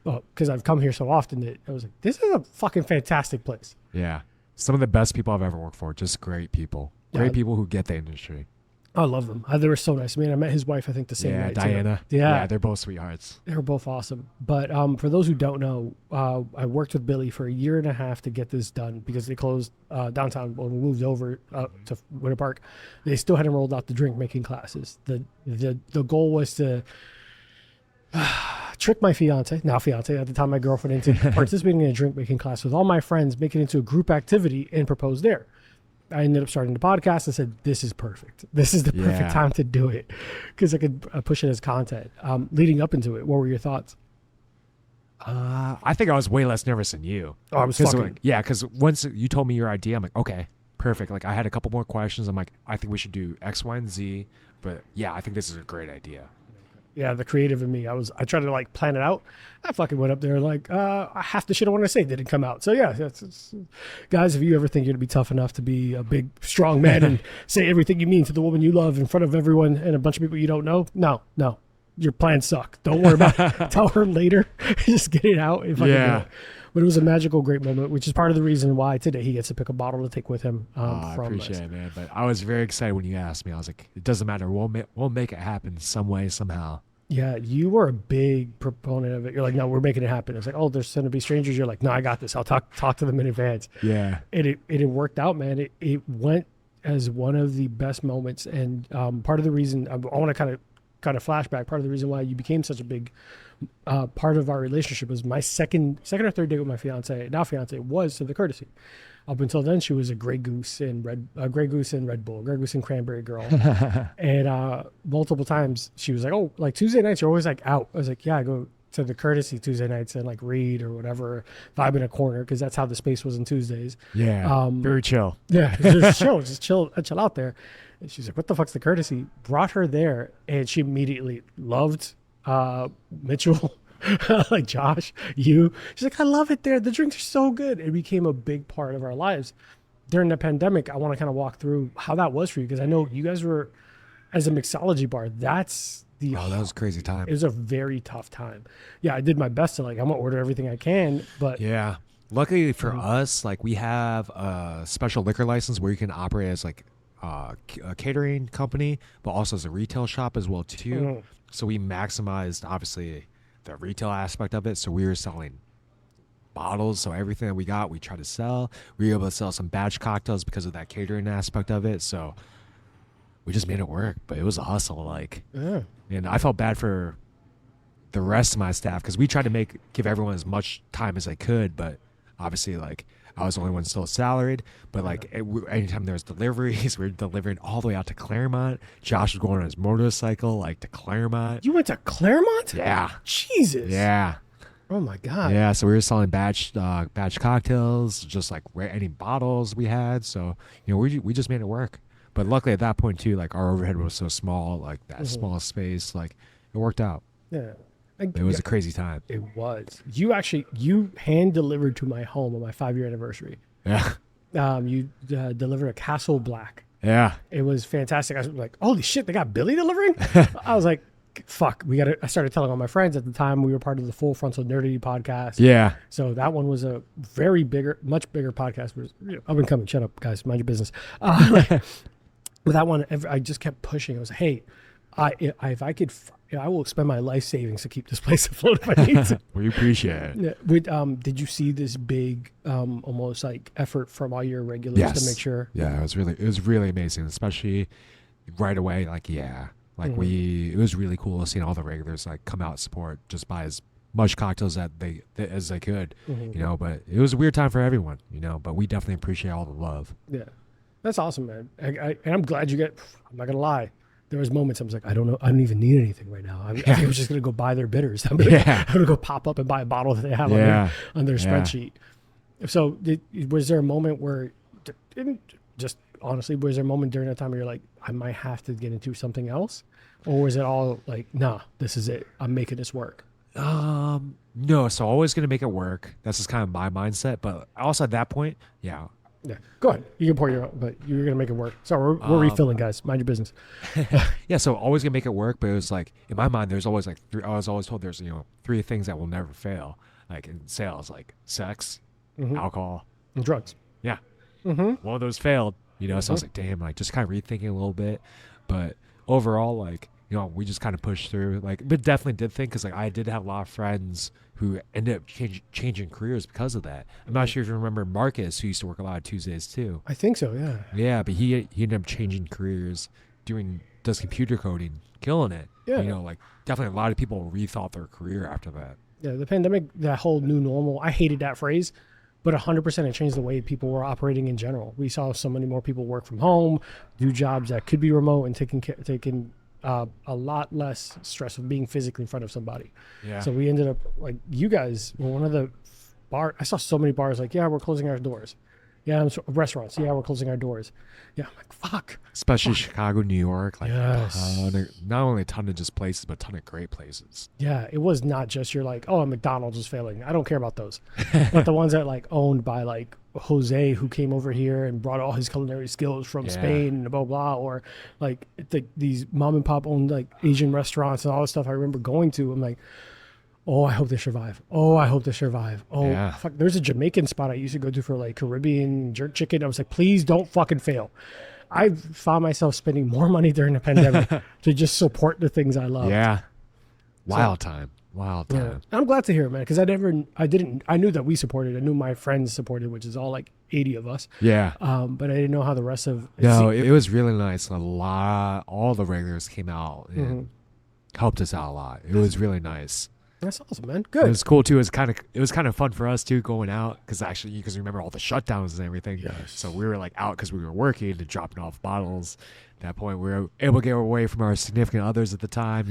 because I've come here so often, that I was like, this is a fucking fantastic place. Yeah. Some of the best people I've ever worked for, just great people. Great people who get the industry. I love them. They were so nice. I mean, I met his wife, I think, the same night. Diana. Too. Yeah, they're both sweethearts. They were both awesome. But for those who don't know, I worked with Billy for 1.5 years to get this done because they closed downtown when we moved over to Winter Park. They still hadn't rolled out the drink making classes. The goal was to trick my now fiance, at the time my girlfriend, into participating in a drink making class with all my friends, make it into a group activity, and propose there. I ended up starting the podcast. I said, this is perfect. This is the perfect time to do it because I could push it as content. Leading up into it, what were your thoughts? I think I was way less nervous than you. Oh, I was fucking... Like, yeah, because once you told me your idea, I'm like, okay, perfect. Like I had a couple more questions. I'm like, I think we should do X, Y, and Z. But yeah, I think this is a great idea. Yeah, the creative in me. I tried to like plan it out. I fucking went up there like half the shit I want to say didn't come out. So yeah, guys, if you ever think you're gonna be tough enough to be a big strong man and say everything you mean to the woman you love in front of everyone and a bunch of people you don't know, no, your plans suck. Don't worry about it. Tell her later. Just get it out. If I can do it. But it was a magical, great moment, which is part of the reason why today he gets to pick a bottle to take with him. I appreciate it, man. But I was very excited when you asked me. I was like, it doesn't matter. We'll make it happen some way, somehow. Yeah, you were a big proponent of it. You're like, no, we're making it happen. It's like, oh, there's going to be strangers. You're like, no, I got this. I'll talk to them in advance. Yeah. And it worked out, man. It went as one of the best moments. And part of the reason, I want to kind of flashback, part of the reason why you became such a big part of our relationship was my second or third date with my fiance was to the courtesy. Up until then, she was a Grey Goose and Red Bull, Grey Goose and Cranberry girl. And multiple times she was like, oh, like Tuesday nights, you're always like out. I was like, yeah, I go to the courtesy Tuesday nights and like read or whatever, vibe in a corner, because that's how the space was on Tuesdays. Yeah, very chill. Yeah, just chill out there. And she's like, what the fuck's the courtesy? Brought her there, and she immediately loved Mitchell. Like Josh, you. She's like, I love it there. The drinks are so good. It became a big part of our lives. During the pandemic, I want to kind of walk through how that was for you, because I know you guys were, as a mixology bar, that was a crazy time. It was a very tough time. Yeah, I did my best to I'm gonna order everything I can, but yeah. Luckily for us, like we have a special liquor license where you can operate as like a catering company, but also as a retail shop as well too. Mm-hmm. So we maximized obviously the retail aspect of it. So we were selling bottles. So everything that we got, we tried to sell. We were able to sell some batch cocktails because of that catering aspect of it. So we just made it work, but it was a hustle. And I felt bad for the rest of my staff because we tried to give everyone as much time as I could, but obviously I was the only one still salaried, but anytime there was deliveries, we were delivering all the way out to Claremont. Josh was going on his motorcycle, to Claremont. You went to Claremont? Yeah. Jesus. Yeah. Oh my God. Yeah. So we were selling batch cocktails, just any bottles we had. So, we just made it work. But luckily at that point too, like our overhead was so small, like that small space, like it worked out. Yeah. It was a crazy time. It was. You hand delivered to my home on my 5-year anniversary. Yeah. You delivered a Castle Black. Yeah. It was fantastic. I was like, holy shit, they got Billy delivering? I was like, fuck, I started telling all my friends at the time. We were part of the Full Frontal Nerdity podcast. Yeah. So that one was a much bigger podcast. Up and coming. Shut up, guys. Mind your business. With that one, I just kept pushing. I was like, hey, if I could, I will expend my life savings to keep this place afloat if I need to. We appreciate it. Did you see this big, almost like effort from all your regulars to make sure? Yeah, it was really amazing, especially right away. Like, it was really cool seeing all the regulars like come out and support, just buy as much cocktails as they could, But it was a weird time for everyone, But we definitely appreciate all the love. Yeah, that's awesome, man. And I'm glad I'm not gonna lie. There was moments I was like, I don't know, I don't even need anything right now. I was just gonna go buy their bitters. I'm gonna go pop up and buy a bottle that they have on their spreadsheet. So, was there a moment where, just honestly, was there a moment during that time where you're like, I might have to get into something else, or was it all like, nah, this is it, I'm making this work? No, so always gonna make it work. That's just kind of my mindset. But also at that point, yeah, go ahead. You can pour your own, but you're going to make it work. So we're refilling, guys. Mind your business. Yeah, so always going to make it work. But it was like, in my mind, there's always like I was always told there's, 3 things that will never fail. Like in sales, like sex, alcohol. And drugs. Yeah. One of those failed, So I was like, damn, like just kind of rethinking a little bit. But overall, like, we just kind of pushed through. Like, but definitely did think, because like I did have a lot of friends who ended up changing careers because of that. I'm not sure if you remember Marcus, who used to work a lot of Tuesdays too. I think so, yeah. Yeah, but he ended up changing careers, does computer coding, killing it. Yeah. Like definitely a lot of people rethought their career after that. Yeah, the pandemic, that whole new normal, I hated that phrase, but 100% it changed the way people were operating in general. We saw so many more people work from home, do jobs that could be remote, and taking a lot less stress of being physically in front of somebody. Yeah. So we ended up, like, you guys were one of the I saw so many bars like, yeah, we're closing our doors. Yeah, restaurants. Yeah, we're closing our doors. Yeah, I'm like, fuck. Especially Chicago, New York. Like, yes. Not only a ton of just places, but a ton of great places. Yeah, it was not just you're like, oh, McDonald's is failing. I don't care about those. But the ones that like owned by like Jose, who came over here and brought all his culinary skills from Spain and blah, blah, or like these mom and pop owned like Asian restaurants and all this stuff I remember going to. I'm like, oh, I hope they survive. Oh, I hope they survive. Oh, fuck. There's a Jamaican spot I used to go to for like Caribbean jerk chicken. I was like, please don't fucking fail. I found myself spending more money during the pandemic to just support the things I love. Yeah. Wild time. Yeah. I'm glad to hear it, man, because I knew that we supported. I knew my friends supported, which is all like 80 of us. Yeah. But I didn't know how the rest of... No, it was really nice. All the regulars came out and helped us out a lot. It was really nice. That's awesome, man. Good. It was cool too. It was kind of fun for us too, going out, because remember all the shutdowns and everything. Yes. So we were like out because we were working and dropping off bottles. At that point, we were able to get away from our significant others at the time.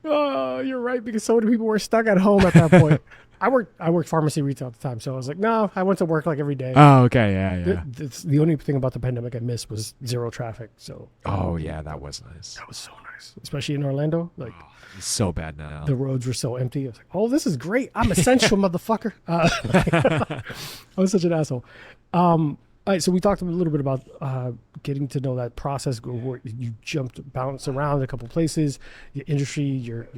Oh, you're right, because so many people were stuck at home at that point. I worked pharmacy retail at the time, so I was like, no, I went to work like every day. Oh, okay, yeah. The only thing about the pandemic I missed was zero traffic. So. Oh yeah, that was nice. That was so nice, especially in Orlando. Like, it's so bad now. The roads were so empty. I was like, oh, this is great. I'm essential, motherfucker. I was such an asshole. All right, so we talked a little bit about getting to know that process where you bounced around a couple places, your industry, your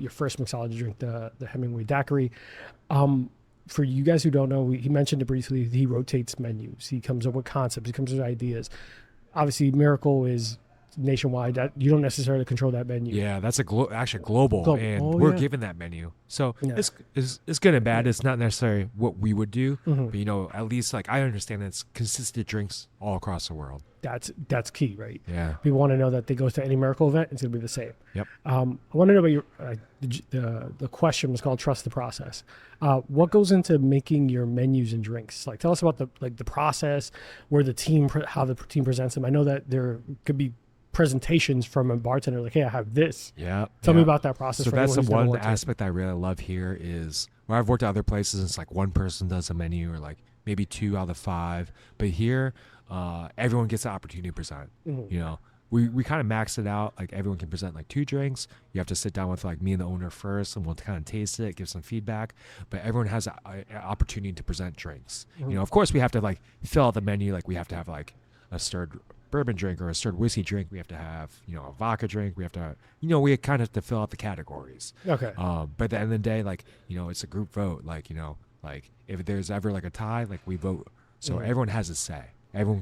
first mixology drink, the Hemingway Daiquiri. For you guys who don't know, he mentioned it briefly. He rotates menus. He comes up with concepts. He comes up with ideas. Obviously, Miracle is nationwide. That you don't necessarily control that menu. Yeah, that's actually global, and we're given that menu. So it's good and bad. It's not necessarily what we would do, but at least like I understand that it's consistent drinks all across the world. That's key, right? Yeah. People want to know that they go to any Miracle event, it's gonna be the same. Yep. I want to know about your the question was called trust the process. What goes into making your menus and drinks? Like, tell us about the process, how the team presents them. I know that there could be presentations from a bartender like, hey, I have this. Yeah. Tell me about that process. So that's the one aspect I really love here is where I've worked at other places, it's like one person does a menu or like maybe 2 out of 5. But here, everyone gets the opportunity to present. You know, we kind of maxed it out. Like everyone can present like 2 drinks. You have to sit down with like me and the owner first, and we'll kind of taste it, give some feedback. But everyone has an opportunity to present drinks. You know, of course we have to like fill out the menu. Like we have to have like a stirred bourbon drink or a stirred whiskey drink. We have to have, you know, a vodka drink. We have to, you know, we kind of have to fill out the categories. Okay. But at the end of the day, like, you know, it's a group vote. Like, you know, like if there's ever like a tie, like we vote. So everyone has a say. Everyone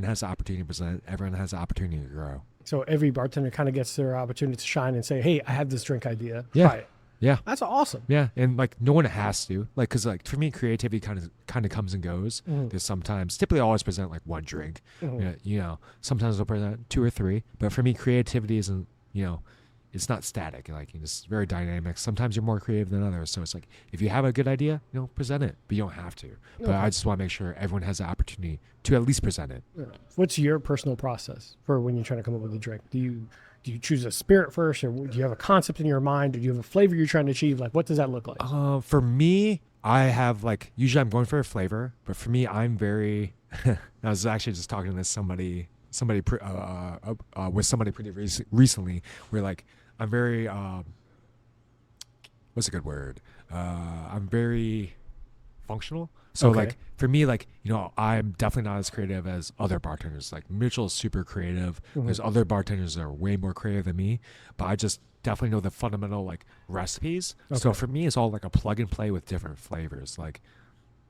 has the opportunity to present. Everyone has the opportunity to grow. So every bartender kind of gets their opportunity to shine and say, "Hey, I have this drink idea. Yeah. Try it." Yeah. That's awesome. Yeah, and like no one has to, like, cause like for me, creativity kind of comes and goes. There's sometimes, typically, I always present like 1 drink. You know, sometimes I'll present 2 or 3, but for me, creativity isn't, you know, it's not static. Like it's very dynamic. Sometimes you're more creative than others. So it's like if you have a good idea, you know, present it, but you don't have to. But I just want to make sure everyone has the opportunity to at least present it. What's your personal process for when you're trying to come up with a drink? Do you choose a spirit first, or do you have a concept in your mind? Or do you have a flavor you're trying to achieve? Like, what does that look like? For me, I have like, usually I'm going for a flavor, but for me, I'm very, I was actually just talking to somebody with somebody pretty recently, where like, I'm very, what's a good word? I'm very functional. So like for me, like, you know, I'm definitely not as creative as other bartenders. Like Mitchell's super creative. There's other bartenders that are way more creative than me, but I just definitely know the fundamental like recipes. So for me, it's all like a plug and play with different flavors. Like,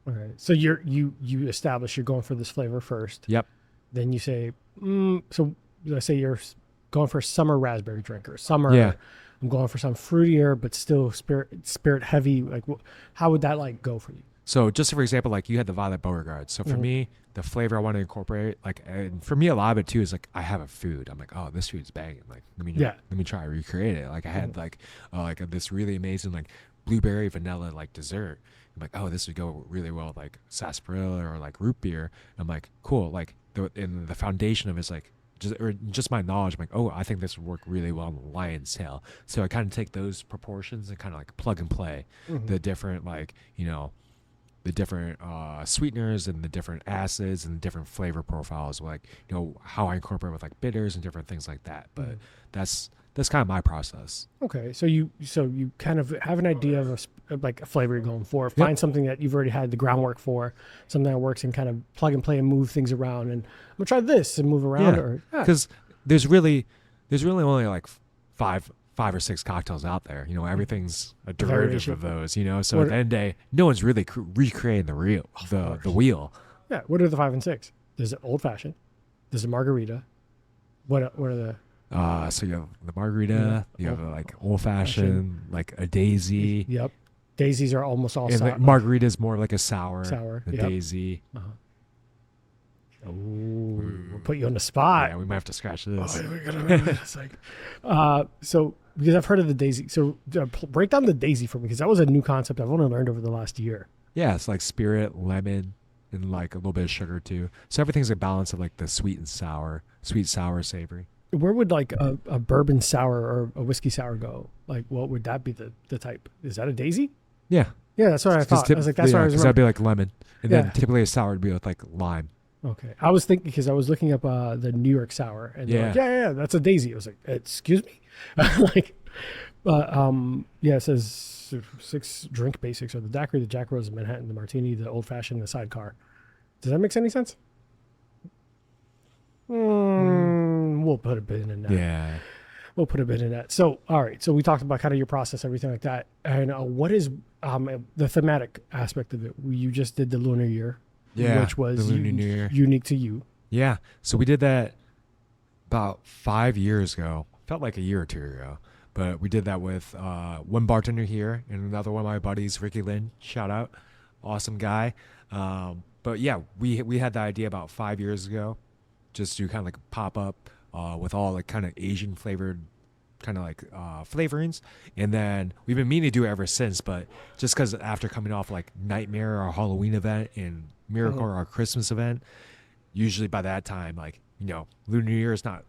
okay, so you establish you're going for this flavor first. Yep. Then you say, so let's say you're going for a summer raspberry drink or summer. Yeah. I'm going for some fruitier but still spirit heavy. Like, how would that like go for you? So just for example, like you had the Violet Beauregard. So for me, the flavor I want to incorporate, like, and for me, a lot of it too is like I have a food. I'm like, oh, this food's banging. Like, let me try to recreate it. Like I had like this really amazing like blueberry vanilla like dessert. I'm like, oh, this would go really well with like sarsaparilla or like root beer. I'm like, cool. Like the foundation of it's like just my knowledge. I'm like, oh, I think this would work really well on the lion's tail. So I kind of take those proportions and kind of like plug and play the different like, you know, the different sweeteners and the different acids and the different flavor profiles, like, you know, how I incorporate with like bitters and different things like that. But that's kind of my process. Okay, so you kind of have an idea of like a flavor you're going for. Find something that you've already had the groundwork for, something that works, and kind of plug and play and move things around. And I'm gonna try this and move around. Because there's really only like five or 6 cocktails out there. You know, everything's a derivative of those. You know, so at the end of the day, no one's really recreating the wheel. Yeah. What are the 5 and 6? There's an old fashioned. There's a margarita. What are the? So you have the margarita. You have like old fashioned, like a daisy. Yep. Daisies are almost all sour. Margarita is more like a sour. The daisy. Oh, we'll put you on the spot. Yeah, we might have to scratch this. It's like, so because I've heard of the daisy. So break down the daisy for me, because that was a new concept I've only learned over the last year. Yeah, it's like spirit, lemon, and like a little bit of sugar too. So everything's a balance of like the sweet, sour, savory. Where would like a bourbon sour or a whiskey sour go? Like, what would that be the type? Is that a daisy? Yeah. Yeah, that's what I thought. I was like, that's what I was remembering. That'd be like lemon. And then typically a sour would be with like lime. Okay. I was thinking, because I was looking up the New York sour, and they're like, yeah, that's a daisy. I was like, excuse me? Like, it says 6 drink basics are the daiquiri, the Jack Rose, the Manhattan, the martini, the old fashioned, the sidecar. Does that make any sense? We'll put a bit in that. Yeah. We'll put a bit in that. So, all right. So we talked about kind of your process, everything like that. And what is the thematic aspect of it? You just did the Lunar Year. Yeah, which was the Lunar New Year. Unique to you. Yeah. So we did that about 5 years ago. Felt like a year or 2 ago. But we did that with one bartender here and another one of my buddies, Ricky Lynn. Shout out. Awesome guy. But yeah, we had the idea about 5 years ago, just to kind of like pop up with all like kind of Asian flavored kind of like flavorings. And then we've been meaning to do it ever since, but just because after coming off like Nightmare, our Halloween event, and Miracle, our Christmas event, usually by that time, like, you know, Lunar New Year is not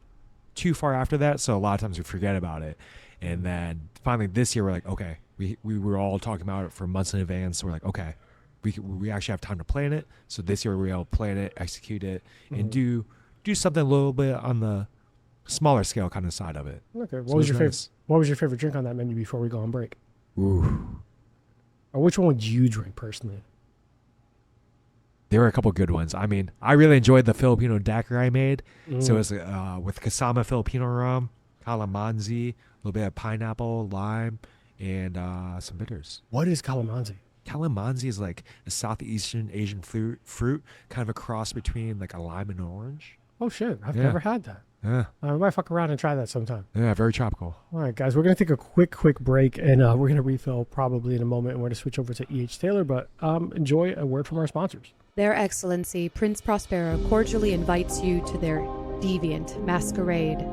too far after that, so a lot of times we forget about it. And then finally this year we're like, okay, we were all talking about it for months in advance, so we're like, okay, we actually have time to plan it. So this year we'll plan it, execute it, and do something a little bit on the smaller scale kind of side of it. Okay. What was your favorite drink on that menu before we go on break? Ooh. Or which one would you drink personally? There were a couple good ones. I mean, I really enjoyed the Filipino daiquiri I made. So it was with Kasama Filipino rum, calamansi, a little bit of pineapple, lime, and some bitters. What is calamansi? Calamansi is like a Southeastern Asian fruit, kind of a cross between like a lime and an orange. Oh, shit. I've never had that. Yeah. I might fuck around and try that sometime. Yeah, very tropical. All right, guys, we're going to take a quick break, and we're going to refill probably in a moment, and we're going to switch over to E.H. Taylor, but enjoy a word from our sponsors. Their Excellency, Prince Prospero, cordially invites you to their deviant masquerade,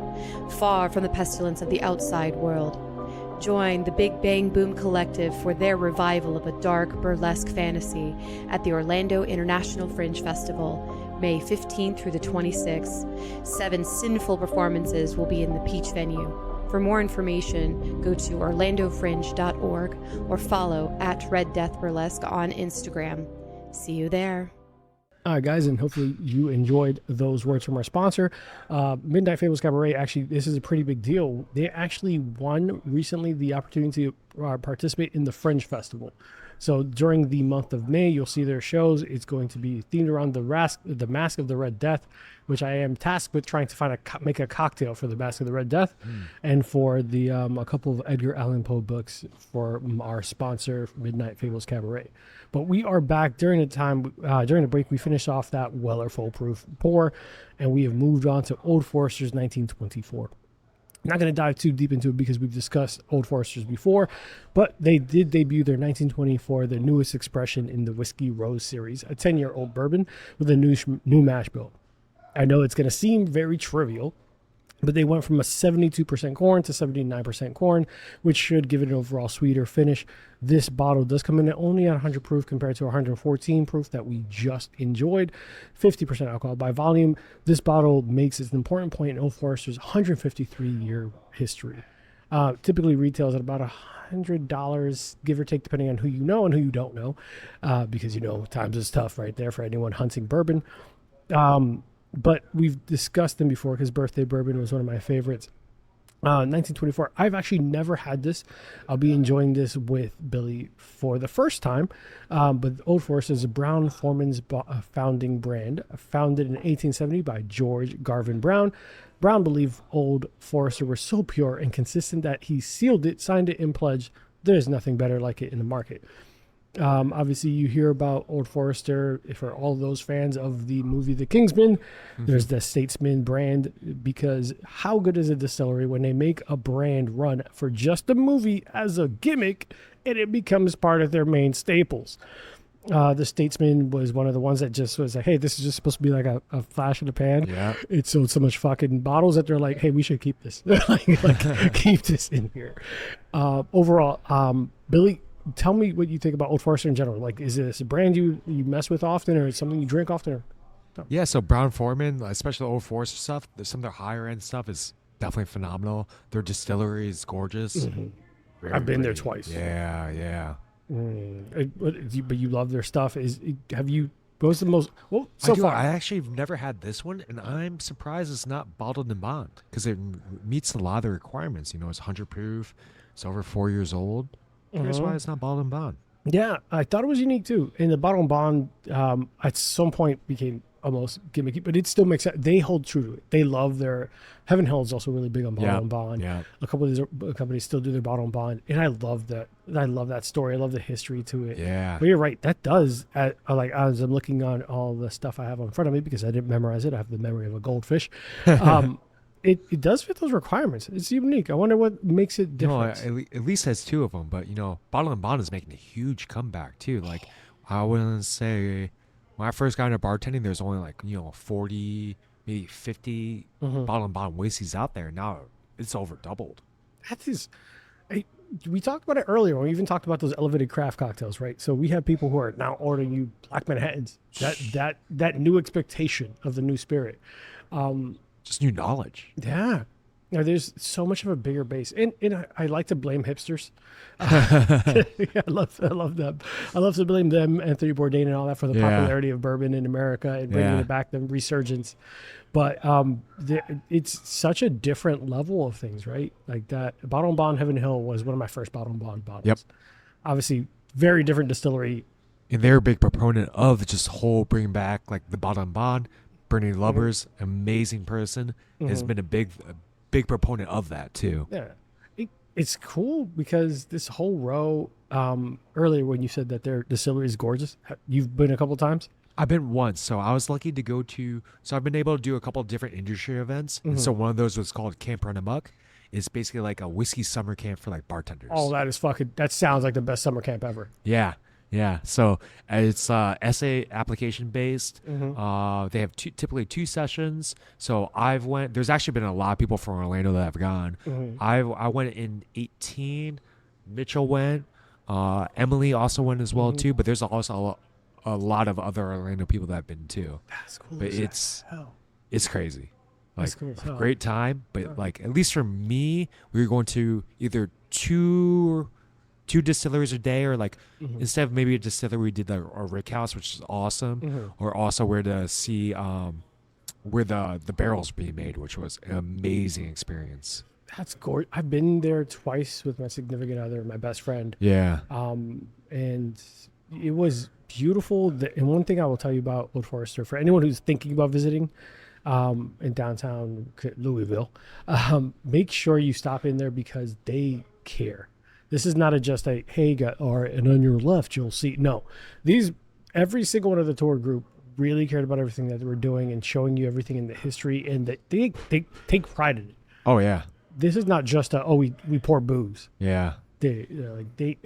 far from the pestilence of the outside world. Join the Big Bang Boom Collective for their revival of a dark burlesque fantasy at the Orlando International Fringe Festival, May 15th through the 26th. 7 sinful performances will be in the Peach venue. For more information, go to orlandofringe.org or follow at Red Death Burlesque on Instagram. See you there. All right, guys, and hopefully you enjoyed those words from our sponsor. Midnight Fables Cabaret, actually, this is a pretty big deal. They actually won recently the opportunity to participate in the Fringe Festival. So during the month of May, you'll see their shows. It's going to be themed around the Mask of the Red Death, which I am tasked with trying to make a cocktail for the Mask of the Red Death, and for the a couple of Edgar Allan Poe books for our sponsor, Midnight Fables Cabaret. But we are back during the break. We finished off that Weller Foolproof pour, and we have moved on to Old Forester's 1924. I'm not going to dive too deep into it because we've discussed Old Foresters before, but they did debut their 1924, the newest expression in the Whiskey Rose series, a 10-year-old bourbon with a new mash bill. I know it's going to seem very trivial, but they went from a 72% corn to 79% corn, which should give it an overall sweeter finish. This bottle does come in at only at 100 proof compared to 114 proof that we just enjoyed. 50% alcohol by volume. This bottle makes an important point in Old Forester's 153-year history. Typically retails at about $100, give or take, depending on who you know and who you don't know, because, times is tough right there for anyone hunting bourbon. But we've discussed them before because Birthday Bourbon was one of my favorites. 1924. I've actually never had this. I'll be enjoying this with Billy for the first time. But Old Forester is a Brown-Forman's founding brand, founded in 1870 by George Garvin Brown. Brown believed Old Forester was so pure and consistent that he sealed it, signed it, and pledged there's nothing better like it in the market. Obviously, you hear about Old Forester for all those fans of the movie The Kingsman. There's the Statesman brand, because how good is a distillery when they make a brand run for just a movie as a gimmick and it becomes part of their main staples? The Statesman was one of the ones that just was like, hey, this is just supposed to be like a flash in the pan. Yeah. It sold so much fucking bottles that they're like, hey, we should keep this. like keep this in here. Overall, Billy, tell me what you think about Old Forester in general. Like, is this a brand you mess with often, or something you drink often? No. Yeah, so Brown-Forman, especially the Old Forester stuff, some of their higher end stuff is definitely phenomenal. Their distillery is gorgeous. Mm-hmm. I've been there twice. Yeah. But you love their stuff. What's the most? Well, so far I actually have never had this one, and I'm surprised it's not bottled in bond, because it meets a lot of the requirements. It's 100 proof. It's over 4 years old. Curious why it's not bottled in bond. Yeah, I thought it was unique too. And the bottle and bond at some point became almost gimmicky, but it still makes sense. They hold true to it. They love their Heaven Hill is also really big on bottle and bond. Yeah. A couple of these companies still do their bottle and bond, and I love that. I love that story. I love the history to it. Yeah. But you're right. That does, like, as I'm looking on all the stuff I have in front of me, because I didn't memorize it. I have the memory of a goldfish. It does fit those requirements. It's unique. I wonder what makes it different. At least has 2 of them, but Bottle and Bond is making a huge comeback too. Like, I wouldn't say when I first got into bartending, there's only 40, maybe 50 Bottle and Bond whiskeys out there. Now it's over doubled. That is, we talked about it earlier. We even talked about those elevated craft cocktails, right? So we have people who are now ordering you Black Manhattans. That new expectation of the new spirit. Just new knowledge. Yeah. Now, there's so much of a bigger base, and I like to blame hipsters. I love them. I love to blame them, Anthony Bourdain, and all that for the popularity of bourbon in America and bringing it back, the resurgence. But it's such a different level of things, right? Like that Bottle and Bond Heaven Hill was one of my first Bottle and Bond bottles. Yep. Obviously, very different distillery. And they're a big proponent of just whole bringing back like the Bottle and Bond. Bernie Lubbers, amazing person, has been a big proponent of that too. Yeah. It's cool because this whole row, earlier when you said that their distillery is gorgeous, you've been a couple times? I've been once, so I was lucky to go to, so I've been able to do a couple of different industry events. And so one of those was called Camp Run Amok. It's basically like a whiskey summer camp for like bartenders. Oh, that sounds like the best summer camp ever. Yeah. Yeah, so it's essay application based. They have typically 2 sessions. So there's actually been a lot of people from Orlando that have gone. I went in 2018. Mitchell went. Emily also went as well too. But there's also a lot of other Orlando people that have been too. That's cool. But it's crazy. Like, That's cool as hell. Great time. But like at least for me, we were going to either two distilleries a day, or like instead of maybe a distillery, we did a rick house, which is awesome, or also where to see where the barrels being made, which was an amazing experience. That's gorgeous. I've been there twice with my significant other, my best friend. Yeah. And it was beautiful. And one thing I will tell you about Old Forester, for anyone who's thinking about visiting in downtown Louisville, make sure you stop in there because they care. This is not just a, hey, and on your left, you'll see. No, every single one of the tour group really cared about everything that they were doing and showing you everything in the history, and that they take pride in it. Oh, yeah. This is not just we pour booze. Yeah. They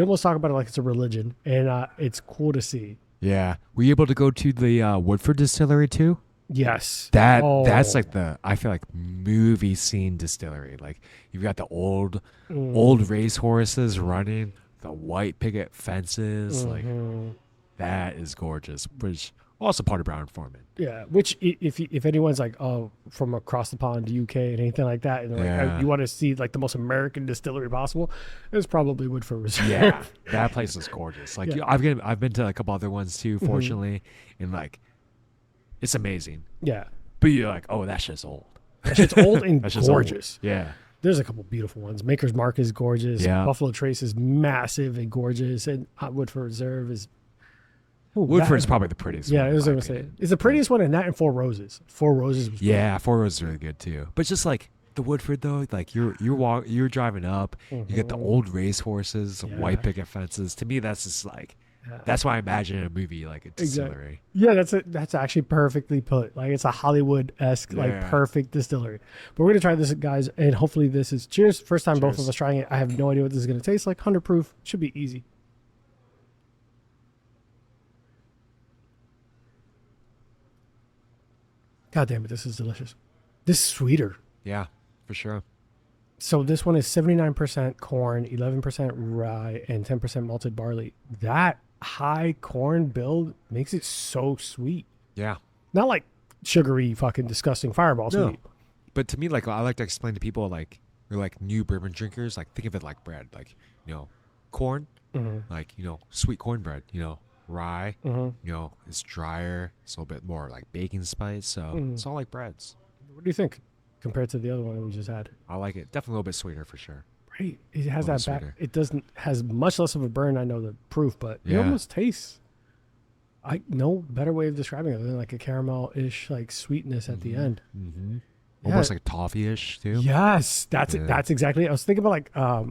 almost talk about it like it's a religion, and it's cool to see. Yeah. Were you able to go to the Woodford Distillery too? Yes. That's like I feel like movie scene distillery. Like you've got the old race horses running, the white picket fences. Like that is gorgeous. Which also part of Brown and Forman. Yeah. Which if anyone's like, oh, from across the pond, UK and anything like that, and they're like, you want to see like the most American distillery possible, it's probably Woodford Reserve. Yeah. That place is gorgeous. Like I've been to a couple other ones too, fortunately, and like. It's amazing. Yeah. But you're like, oh, that shit's old. That shit's old and gorgeous. Old. Yeah. There's a couple beautiful ones. Maker's Mark is gorgeous. Yeah. Buffalo Trace is massive and gorgeous. And Woodford Reserve is... Woodford's probably the prettiest one. Yeah, I was going to say. It's the prettiest one, and that and Four Roses. Four Roses was Yeah, Four Roses is really good too. But just like the Woodford though, like you're driving up, you get the old race horses, white picket fences. To me, that's just like... That's why I imagine in a movie like a distillery. Exactly. Yeah, that's actually perfectly put. Like it's a Hollywood-esque, like perfect distillery. But we're gonna try this, guys, and hopefully this is cheers. First time both of us trying it. I have no idea what this is gonna taste like. 100 proof. Should be easy. God damn it, this is delicious. This is sweeter. Yeah, for sure. So this one is 79% corn, 11% rye, and 10% malted barley. That high corn build makes it so sweet. Yeah. Not like sugary, fucking disgusting fireball sweet. But to me, like I like to explain to people like who are like new bourbon drinkers, like think of it like bread, like corn, like sweet cornbread, rye, it's drier, it's a little bit more like baking spice, so it's all like breads. What do you think compared to the other one that we just had? I like it. Definitely a little bit sweeter for sure. Right. It has that back. It has much less of a burn. I know the proof, but it almost tastes. No better way of describing it than like a caramel-ish like sweetness at the end. Mm-hmm. Almost like toffee-ish too. Yes, that's exactly it. I was thinking about like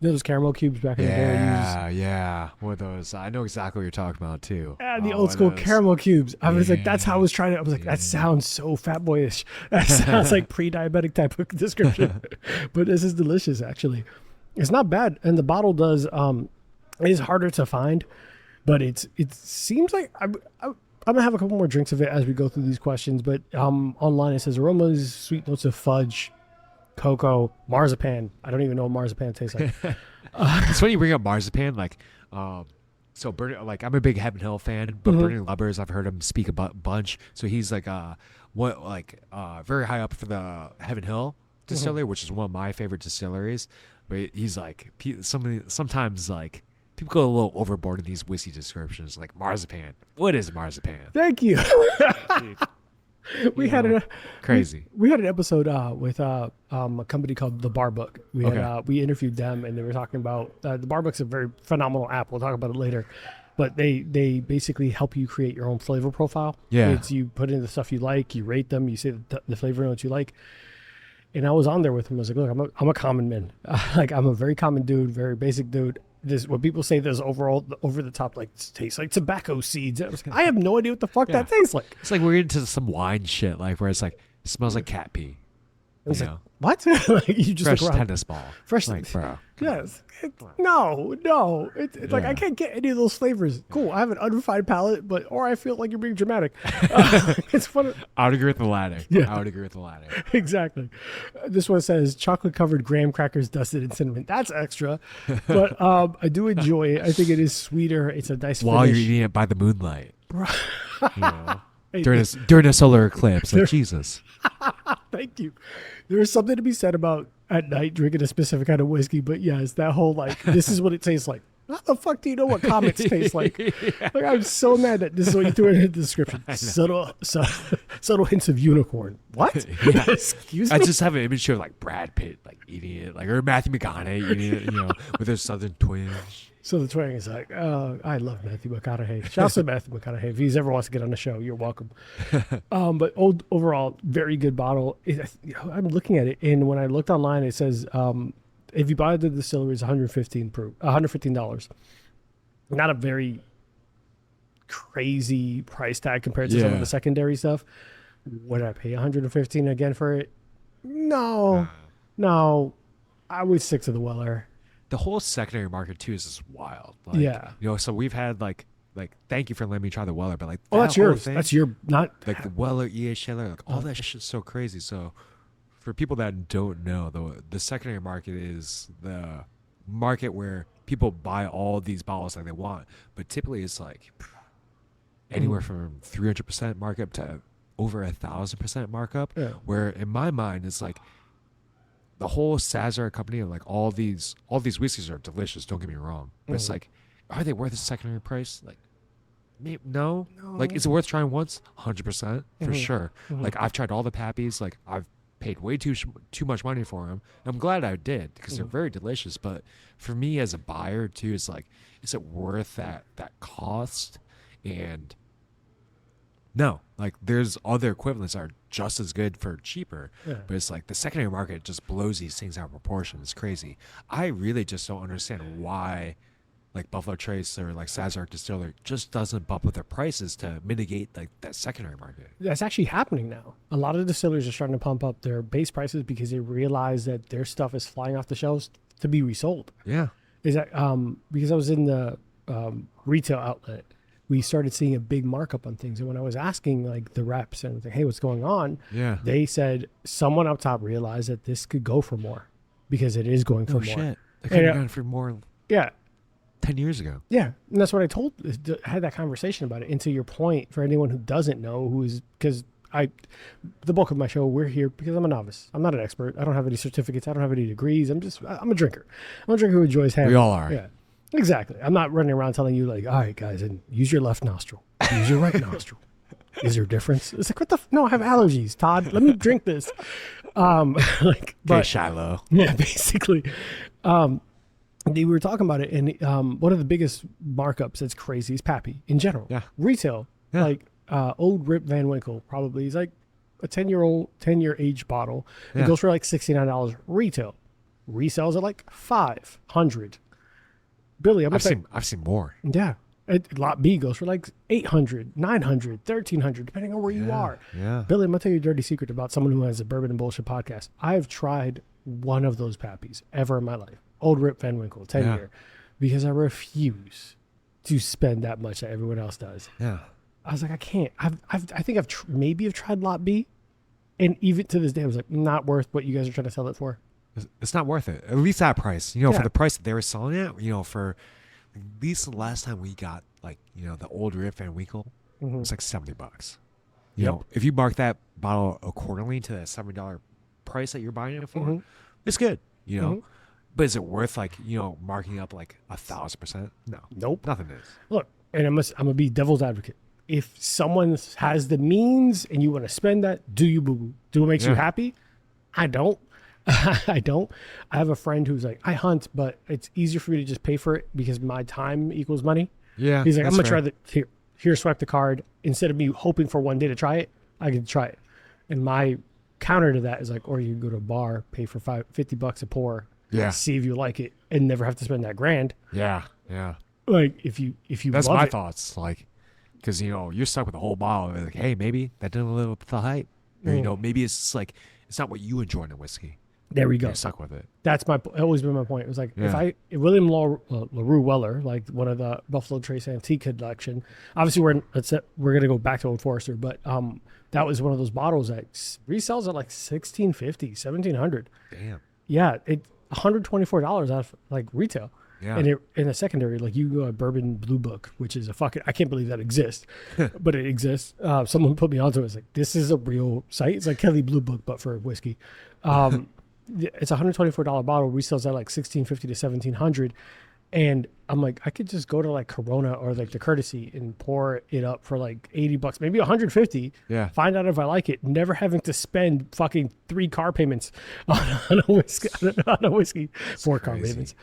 those caramel cubes back in the day. Yeah. What are those? I know exactly what you're talking about too. Yeah, the old school caramel cubes. I was like, that's how I was trying to. I was like, that sounds so fat boyish. That sounds like pre-diabetic type of description. But this is delicious, actually. It's not bad, and the bottle does. It is harder to find, but it seems like I'm gonna have a couple more drinks of it as we go through these questions. But online it says aromas, sweet notes of fudge, cocoa, marzipan. I don't even know what marzipan tastes like. It's funny you bring up marzipan. Like, So like I'm a big Heaven Hill fan, but Bernie Lubbers, I've heard him speak a bunch. So he's like very high up for the Heaven Hill distillery, which is one of my favorite distilleries. But he's like sometimes like people go a little overboard in these whiskey descriptions, like marzipan. What is marzipan? Thank you. We had crazy. We had an episode with a company called the Bar Book. We interviewed them, and they were talking about the Bar Book's a very phenomenal app. We'll talk about it later, but they basically help you create your own flavor profile. Yeah, it's you put in the stuff you like, you rate them, you say the flavor notes you like. And I was on there with him. I was like, look, I'm a common man. Like I'm a very common dude, very basic dude. This what people say. There's over the top, like tastes like tobacco seeds. I have no idea what the fuck that tastes like. It's like we're into some wine shit, like where it's like it smells like cat pee. It's like, what? Like you just fresh look around. tennis ball. Fresh, like, bro. Yes. No. It's like I can't get any of those flavors. Cool. I have an unrefined palate, or I feel like you're being dramatic. It's fun. I would agree with the latter. Yeah. I would agree with the latter. Exactly. This one says chocolate covered graham crackers dusted in cinnamon. That's extra, but I do enjoy it. I think it is sweeter. It's a nice while finish. you're eating it by the moonlight. You know, during a solar eclipse, like Jesus. Thank you. There is something to be said about at night drinking a specific kind of whiskey, but yes, that whole like this is what it tastes like. How the fuck do you know what comets taste like? Yeah. Like I'm so mad that this is what you threw in the description. Subtle hints of unicorn. What? Yeah. Excuse me. I just have an image of like Brad Pitt like eating it, like or Matthew McConaughey eating it, with their southern twinge. So the twang is like, I love Matthew McConaughey. Shout out to Matthew McConaughey. If he's ever wants to get on the show, you're welcome. But overall, very good bottle. I'm looking at it, and when I looked online, it says if you buy it at the distillery, it's $115. Not a very crazy price tag compared to some of the secondary stuff. Would I pay $115 again for it? No. I would stick to the Weller. The whole secondary market too is just wild. Like, so we've had like thank you for letting me try the Weller, but like that's yours. That's your not like the Weller, E.A. Schiller, like all that shit's so crazy. So for people that don't know, the secondary market is the market where people buy all these bottles like they want, but typically it's like anywhere from 300% markup to over 1,000% markup. Yeah. Where in my mind it's like the whole Sazerac company and like all these whiskeys are delicious. Don't get me wrong, but it's like, are they worth a secondary price? Like, maybe, no. Like, is it worth trying once? 100% for sure. Like, I've tried all the Pappies. Like, I've paid way too much money for them. I'm glad I did because they're very delicious. But for me as a buyer too, it's like, is it worth that cost? And no, like there's other equivalents that are just as good for cheaper, but it's like the secondary market just blows these things out of proportion. It's crazy. I really just don't understand why like Buffalo Trace or like Sazerac Distillery just doesn't bump up their prices to mitigate like that secondary market. That's actually happening now. A lot of distilleries are starting to pump up their base prices because they realize that their stuff is flying off the shelves to be resold. Yeah. Is that because I was in the retail outlet, we started seeing a big markup on things. And when I was asking like the reps and like, hey, what's going on? Yeah. They said someone up top realized that this could go for more because it is going for more. Shit. It could have gone for more. Yeah. 10 years ago. Yeah. And that's what I had that conversation about it. And to your point, for anyone who doesn't know, because the bulk of my show, we're here because I'm a novice. I'm not an expert. I don't have any certificates. I don't have any degrees. I'm a drinker. I'm a drinker who enjoys having. We all are. Yeah. Exactly. I'm not running around telling you like, all right, guys, and use your left nostril. Use your right nostril. Is there a difference? It's like, what the? No, I have allergies, Todd. Let me drink this. Shiloh. Yeah, basically. We were talking about it, and one of the biggest markups that's crazy is Pappy in general. Yeah. Retail. Yeah. Like old Rip Van Winkle probably is like a 10-year aged bottle. It goes for like $69 retail. Resells at like $500. Billy, I've seen more. Yeah. Lot B goes for like $800, $900, $1,300, depending on where you are. Yeah. Billy, I'm going to tell you a dirty secret about someone who has a Bourbon and BullSh podcast. I've tried one of those Pappies ever in my life. Old Rip Van Winkle, 10-year. Because I refuse to spend that much that everyone else does. Yeah. I was like, I can't. I think I've maybe tried Lot B. And even to this day, I was like, not worth what you guys are trying to sell it for. It's not worth it. At least that price, for the price that they were selling it, for at least the last time we got like the old Rip Van Winkle, it was like $70. You know, if you mark that bottle accordingly to that $70 price that you're buying it for, it's good. You know, but is it worth like marking up like 1,000%? No, Nope. nothing is. Look, and I'm gonna be devil's advocate. If someone has the means and you want to spend that, do you, boo boo? Do it makes you happy? I don't. I don't. I have a friend who's like, I hunt, but it's easier for me to just pay for it because my time equals money. Yeah, he's like, I'm gonna try that. Here, swipe the card. Instead of me hoping for one day to try it, I can try it. And my counter to that is like, or you can go to a bar, pay for $50 a pour, see if you like it, and never have to spend that grand. Yeah. Like if you that's love my it, thoughts. Like, because you're stuck with the whole bottle. Like, hey, maybe that didn't live up to the hype. Or, maybe it's just like it's not what you enjoy in whiskey. There we go. You're stuck with it. That's always been my point. It was like if William LaRue Weller, like one of the Buffalo Trace Antique collection. Obviously, we're gonna go back to Old Forester, but that was one of those bottles that resells at like $1,650, $1,700. Damn. Yeah, $124 out of like retail. Yeah. And in a secondary, like you go to Bourbon Blue Book, which is I can't believe that exists, but it exists. Someone put me onto it. It's like, this is a real site. It's like Kelly Blue Book, but for whiskey. It's a $124 bottle. Resells at like $1,650 to $1,700. And I'm like, I could just go to like Corona or like the Courtesy and pour it up for like $80, maybe $150. Yeah. Find out if I like it. Never having to spend fucking 3 car payments on a whiskey, 4 car payments.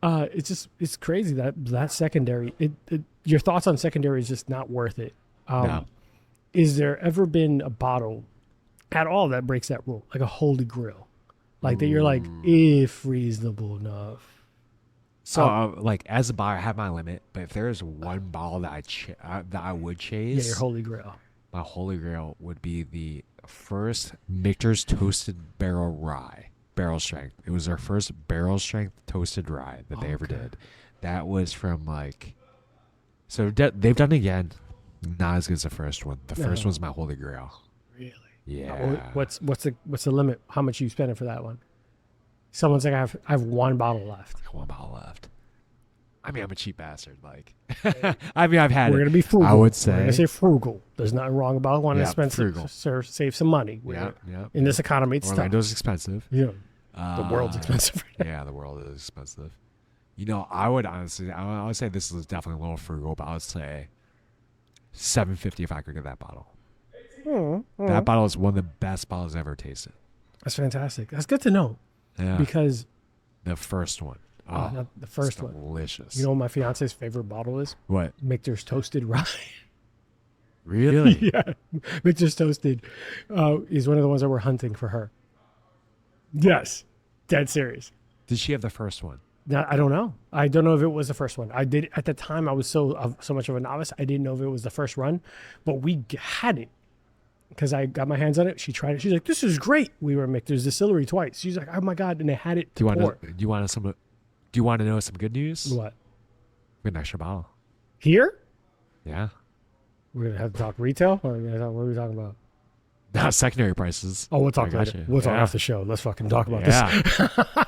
It's crazy that secondary. Your thoughts on secondary is just not worth it. No. Is there ever been a bottle at all that breaks that rule, like a holy grail, like that you're like, if reasonable enough? So, like as a buyer, I have my limit. But if there is one bottle that I would chase, your holy grail. My holy grail would be the first Michter's Toasted Barrel Rye. Barrel strength. It was their first barrel strength toasted rye that they ever did. That was from like, so they've done it again. Not as good as the first one. The first one's my holy grail. Really? Yeah. What's the limit? How much are you spending for that one? Someone's like, I have one bottle left. One bottle left. I mean, I'm a cheap bastard. Like, I mean, I've had. We're gonna be frugal. I would say. We're gonna say frugal. There's nothing wrong about wanting to spend frugal. Save some money. In this economy, it's Orlando's tough. expensive. Yeah. The world's expensive. Yeah, the world is expensive. I would honestly, I would say this is definitely a little frugal, but I would say $750 if I could get that bottle. That bottle is one of the best bottles I've ever tasted. That's fantastic. That's good to know. Yeah. Because the first one. Not the first one. Delicious. You know what my fiance's favorite bottle is? What? Michter's Toasted Rye. Really? Yeah. Michter's Toasted is one of the ones that we're hunting for her. Yes. Dead serious. Did she have the first one? Now, I don't know. I don't know if it was the first one. I did at the time. I was so much of a novice. I didn't know if it was the first run, but we had it because I got my hands on it. She tried it. She's like, "This is great." We were at Michter's Distillery twice. She's like, "Oh my god!" And they had it to pour. Do you want to know some good news? What? We have an extra bottle. Here? Yeah. We're gonna have to talk retail, or what are we talking about? Not secondary prices. Oh, we'll talk later. We'll talk after the show. Let's fucking talk about this.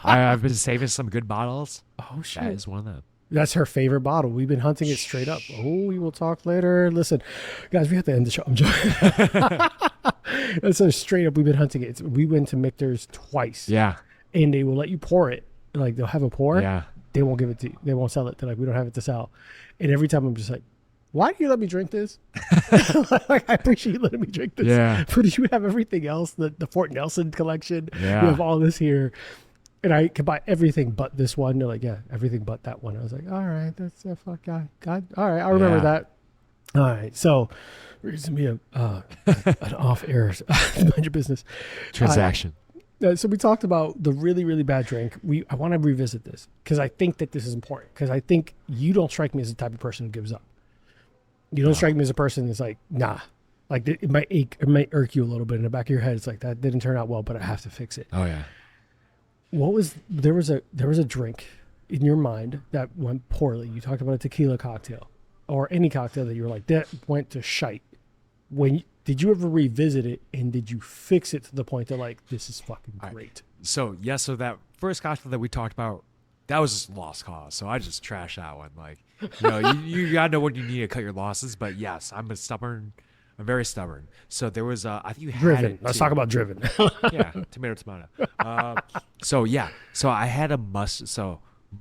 I've been saving some good bottles. Oh shit! That is one of them. That's her favorite bottle. We've been hunting it straight up. Oh, we will talk later. Listen, guys, we have to end the show. I'm joking. That's a straight up. We've been hunting it. We went to Michter's twice. Yeah. And they will let you pour it. Like they'll have a pour. Yeah. They won't give it to you. They won't sell it. They're like, we don't have it to sell. And every time I'm just like, why do you let me drink this? Like, I appreciate you letting me drink this. Yeah. But you have everything else, the Fort Nelson collection. Yeah. You have all this here. And I can buy everything but this one. They're like, yeah, everything but that one. I was like, all right, that's a fuck guy. God, all right, I remember that. All right, so there's gonna be an off-air mind your business transaction. So we talked about the really, really bad drink. I want to revisit this because I think that this is important because I think you don't strike me as the type of person who gives up. You don't strike me as a person that's like, nah. Like it might ache, it might irk you a little bit in the back of your head. It's like that didn't turn out well, but I have to fix it. Oh yeah. There was a drink in your mind that went poorly. You talked about a tequila cocktail or any cocktail that you were like, that went to shite. Did you ever revisit it and did you fix it to the point that like, this is fucking great? So that first cocktail that we talked about that was just lost cause. So I just trashed that one. Like, you gotta know when you need to cut your losses. But yes, I'm very stubborn. So there was, I think you had Driven. it Let's too. talk about driven. Yeah, tomato. So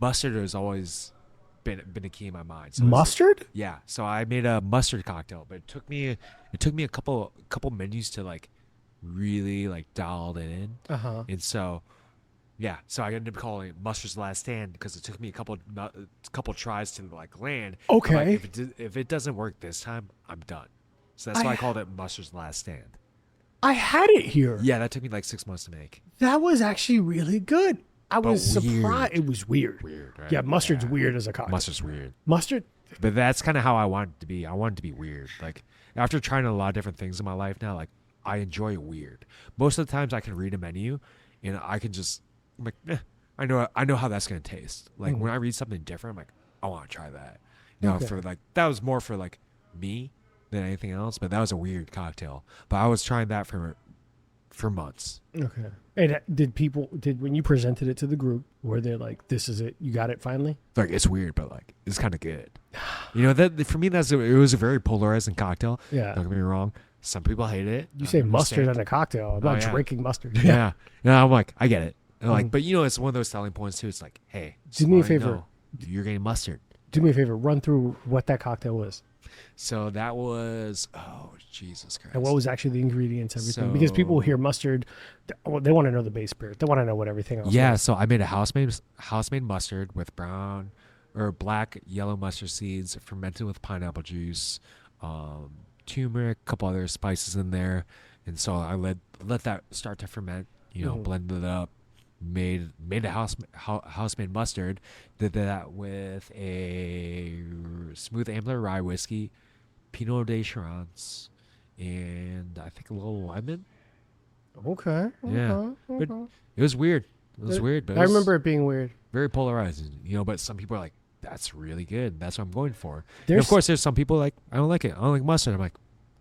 mustard has always been a key in my mind. So Mustard? Yeah. So I made a mustard cocktail, but it took me a couple menus to like really like dial it in. And so yeah, so I ended up calling it Mustard's Last Stand because it took me a couple tries to like land. Okay. Like, if it doesn't work this time, I'm done. So that's why I called it Mustard's Last Stand. I had it here. Yeah, that took me like 6 months to make. That was actually really good. I was surprised. It was weird. Weird, right? Yeah, mustard's weird as a cocktail. Mustard's weird. Mustard? But that's kind of how I want it to be. I want it to be weird. Like, after trying a lot of different things in my life now, like, I enjoy it weird. Most of the times I can read a menu and I can just, I'm like, I know how that's going to taste. Like, when I read something different, I'm like, I want to try that. For like, that was more for like me than anything else, but that was a weird cocktail. But I was trying that for months. Okay. And when you presented it to the group, were they like, this is it, you got it finally? Like, it's weird, but like, it's kind of good. That for me, it was a very polarizing cocktail. Yeah. Don't get me wrong. Some people hate it. You say mustard in a cocktail. I'm not drinking mustard. Yeah. No, I'm like, I get it. And like, but it's one of those selling points too. It's like, hey, do me a favor. You're getting mustard. Do me a favor. Run through what that cocktail was. So that was, oh, Jesus Christ. And what was actually the ingredients, everything? Because people hear mustard, they want to know the base spirit. They want to know what everything else is. So I made a house-made mustard with brown or black, yellow mustard seeds fermented with pineapple juice, turmeric, a couple other spices in there. And so I let that start to ferment, blended it up, made a house-made mustard, did that with a smooth Ambler rye whiskey, Pinot de Chirance, and I think a little lemon. Okay. Yeah. But it was weird. But I remember it being weird. Very polarizing, but some people are like, that's really good. That's what I'm going for. And of course, there's some people like, I don't like it. I don't like mustard. I'm like,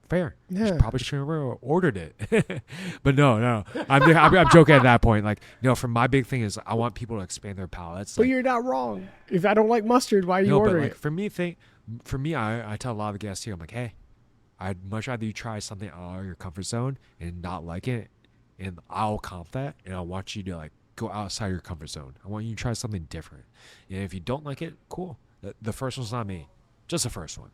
fair. Yeah. You probably should have ordered it. But no. I'm joking at that point. Like, for my big thing is I want people to expand their palates. But like, you're not wrong. If I don't like mustard, why are you ordering it? For me, I tell a lot of the guests here, I'm like, hey, I'd much rather you try something out of your comfort zone and not like it, and I'll comp that, and I want you to like go outside your comfort zone. I want you to try something different. And if you don't like it, cool. The first one's not me, just the first one.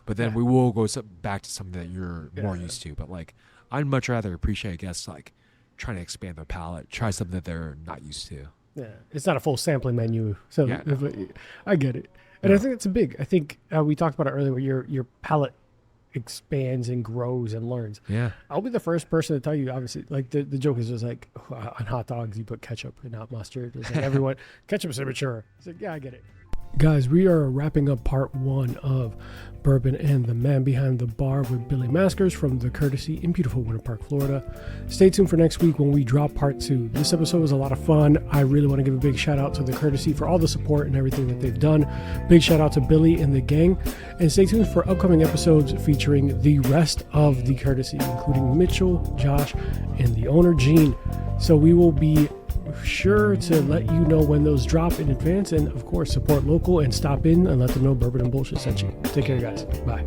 But then we will go back to something that you're more used to. But like, I'd much rather appreciate guests like trying to expand their palate, try something that they're not used to. Yeah, it's not a full sampling menu, so I get it, and I think it's I think we talked about it earlier, where your palate expands and grows and learns. Yeah, I'll be the first person to tell you. Obviously, like the joke is just like on hot dogs you put ketchup and not mustard. It's like everyone ketchup's immature. It's like, yeah, I get it. Guys, we are wrapping up part 1 of Bourbon and the Man Behind the Bar with Billy Maskers from the Courtesy in beautiful Winter Park, Florida. Stay tuned for next week when we drop part 2. This episode was a lot of fun. I really want to give a big shout out to the Courtesy for all the support and everything that they've done. Big shout out to Billy and the gang. And stay tuned for upcoming episodes featuring the rest of the Courtesy, including Mitchell, Josh, and the owner, Gene. So we will be sure to let you know when those drop in advance, and of course support local and stop in and let them know Bourbon and BullSh sent you. Take care, guys. Bye.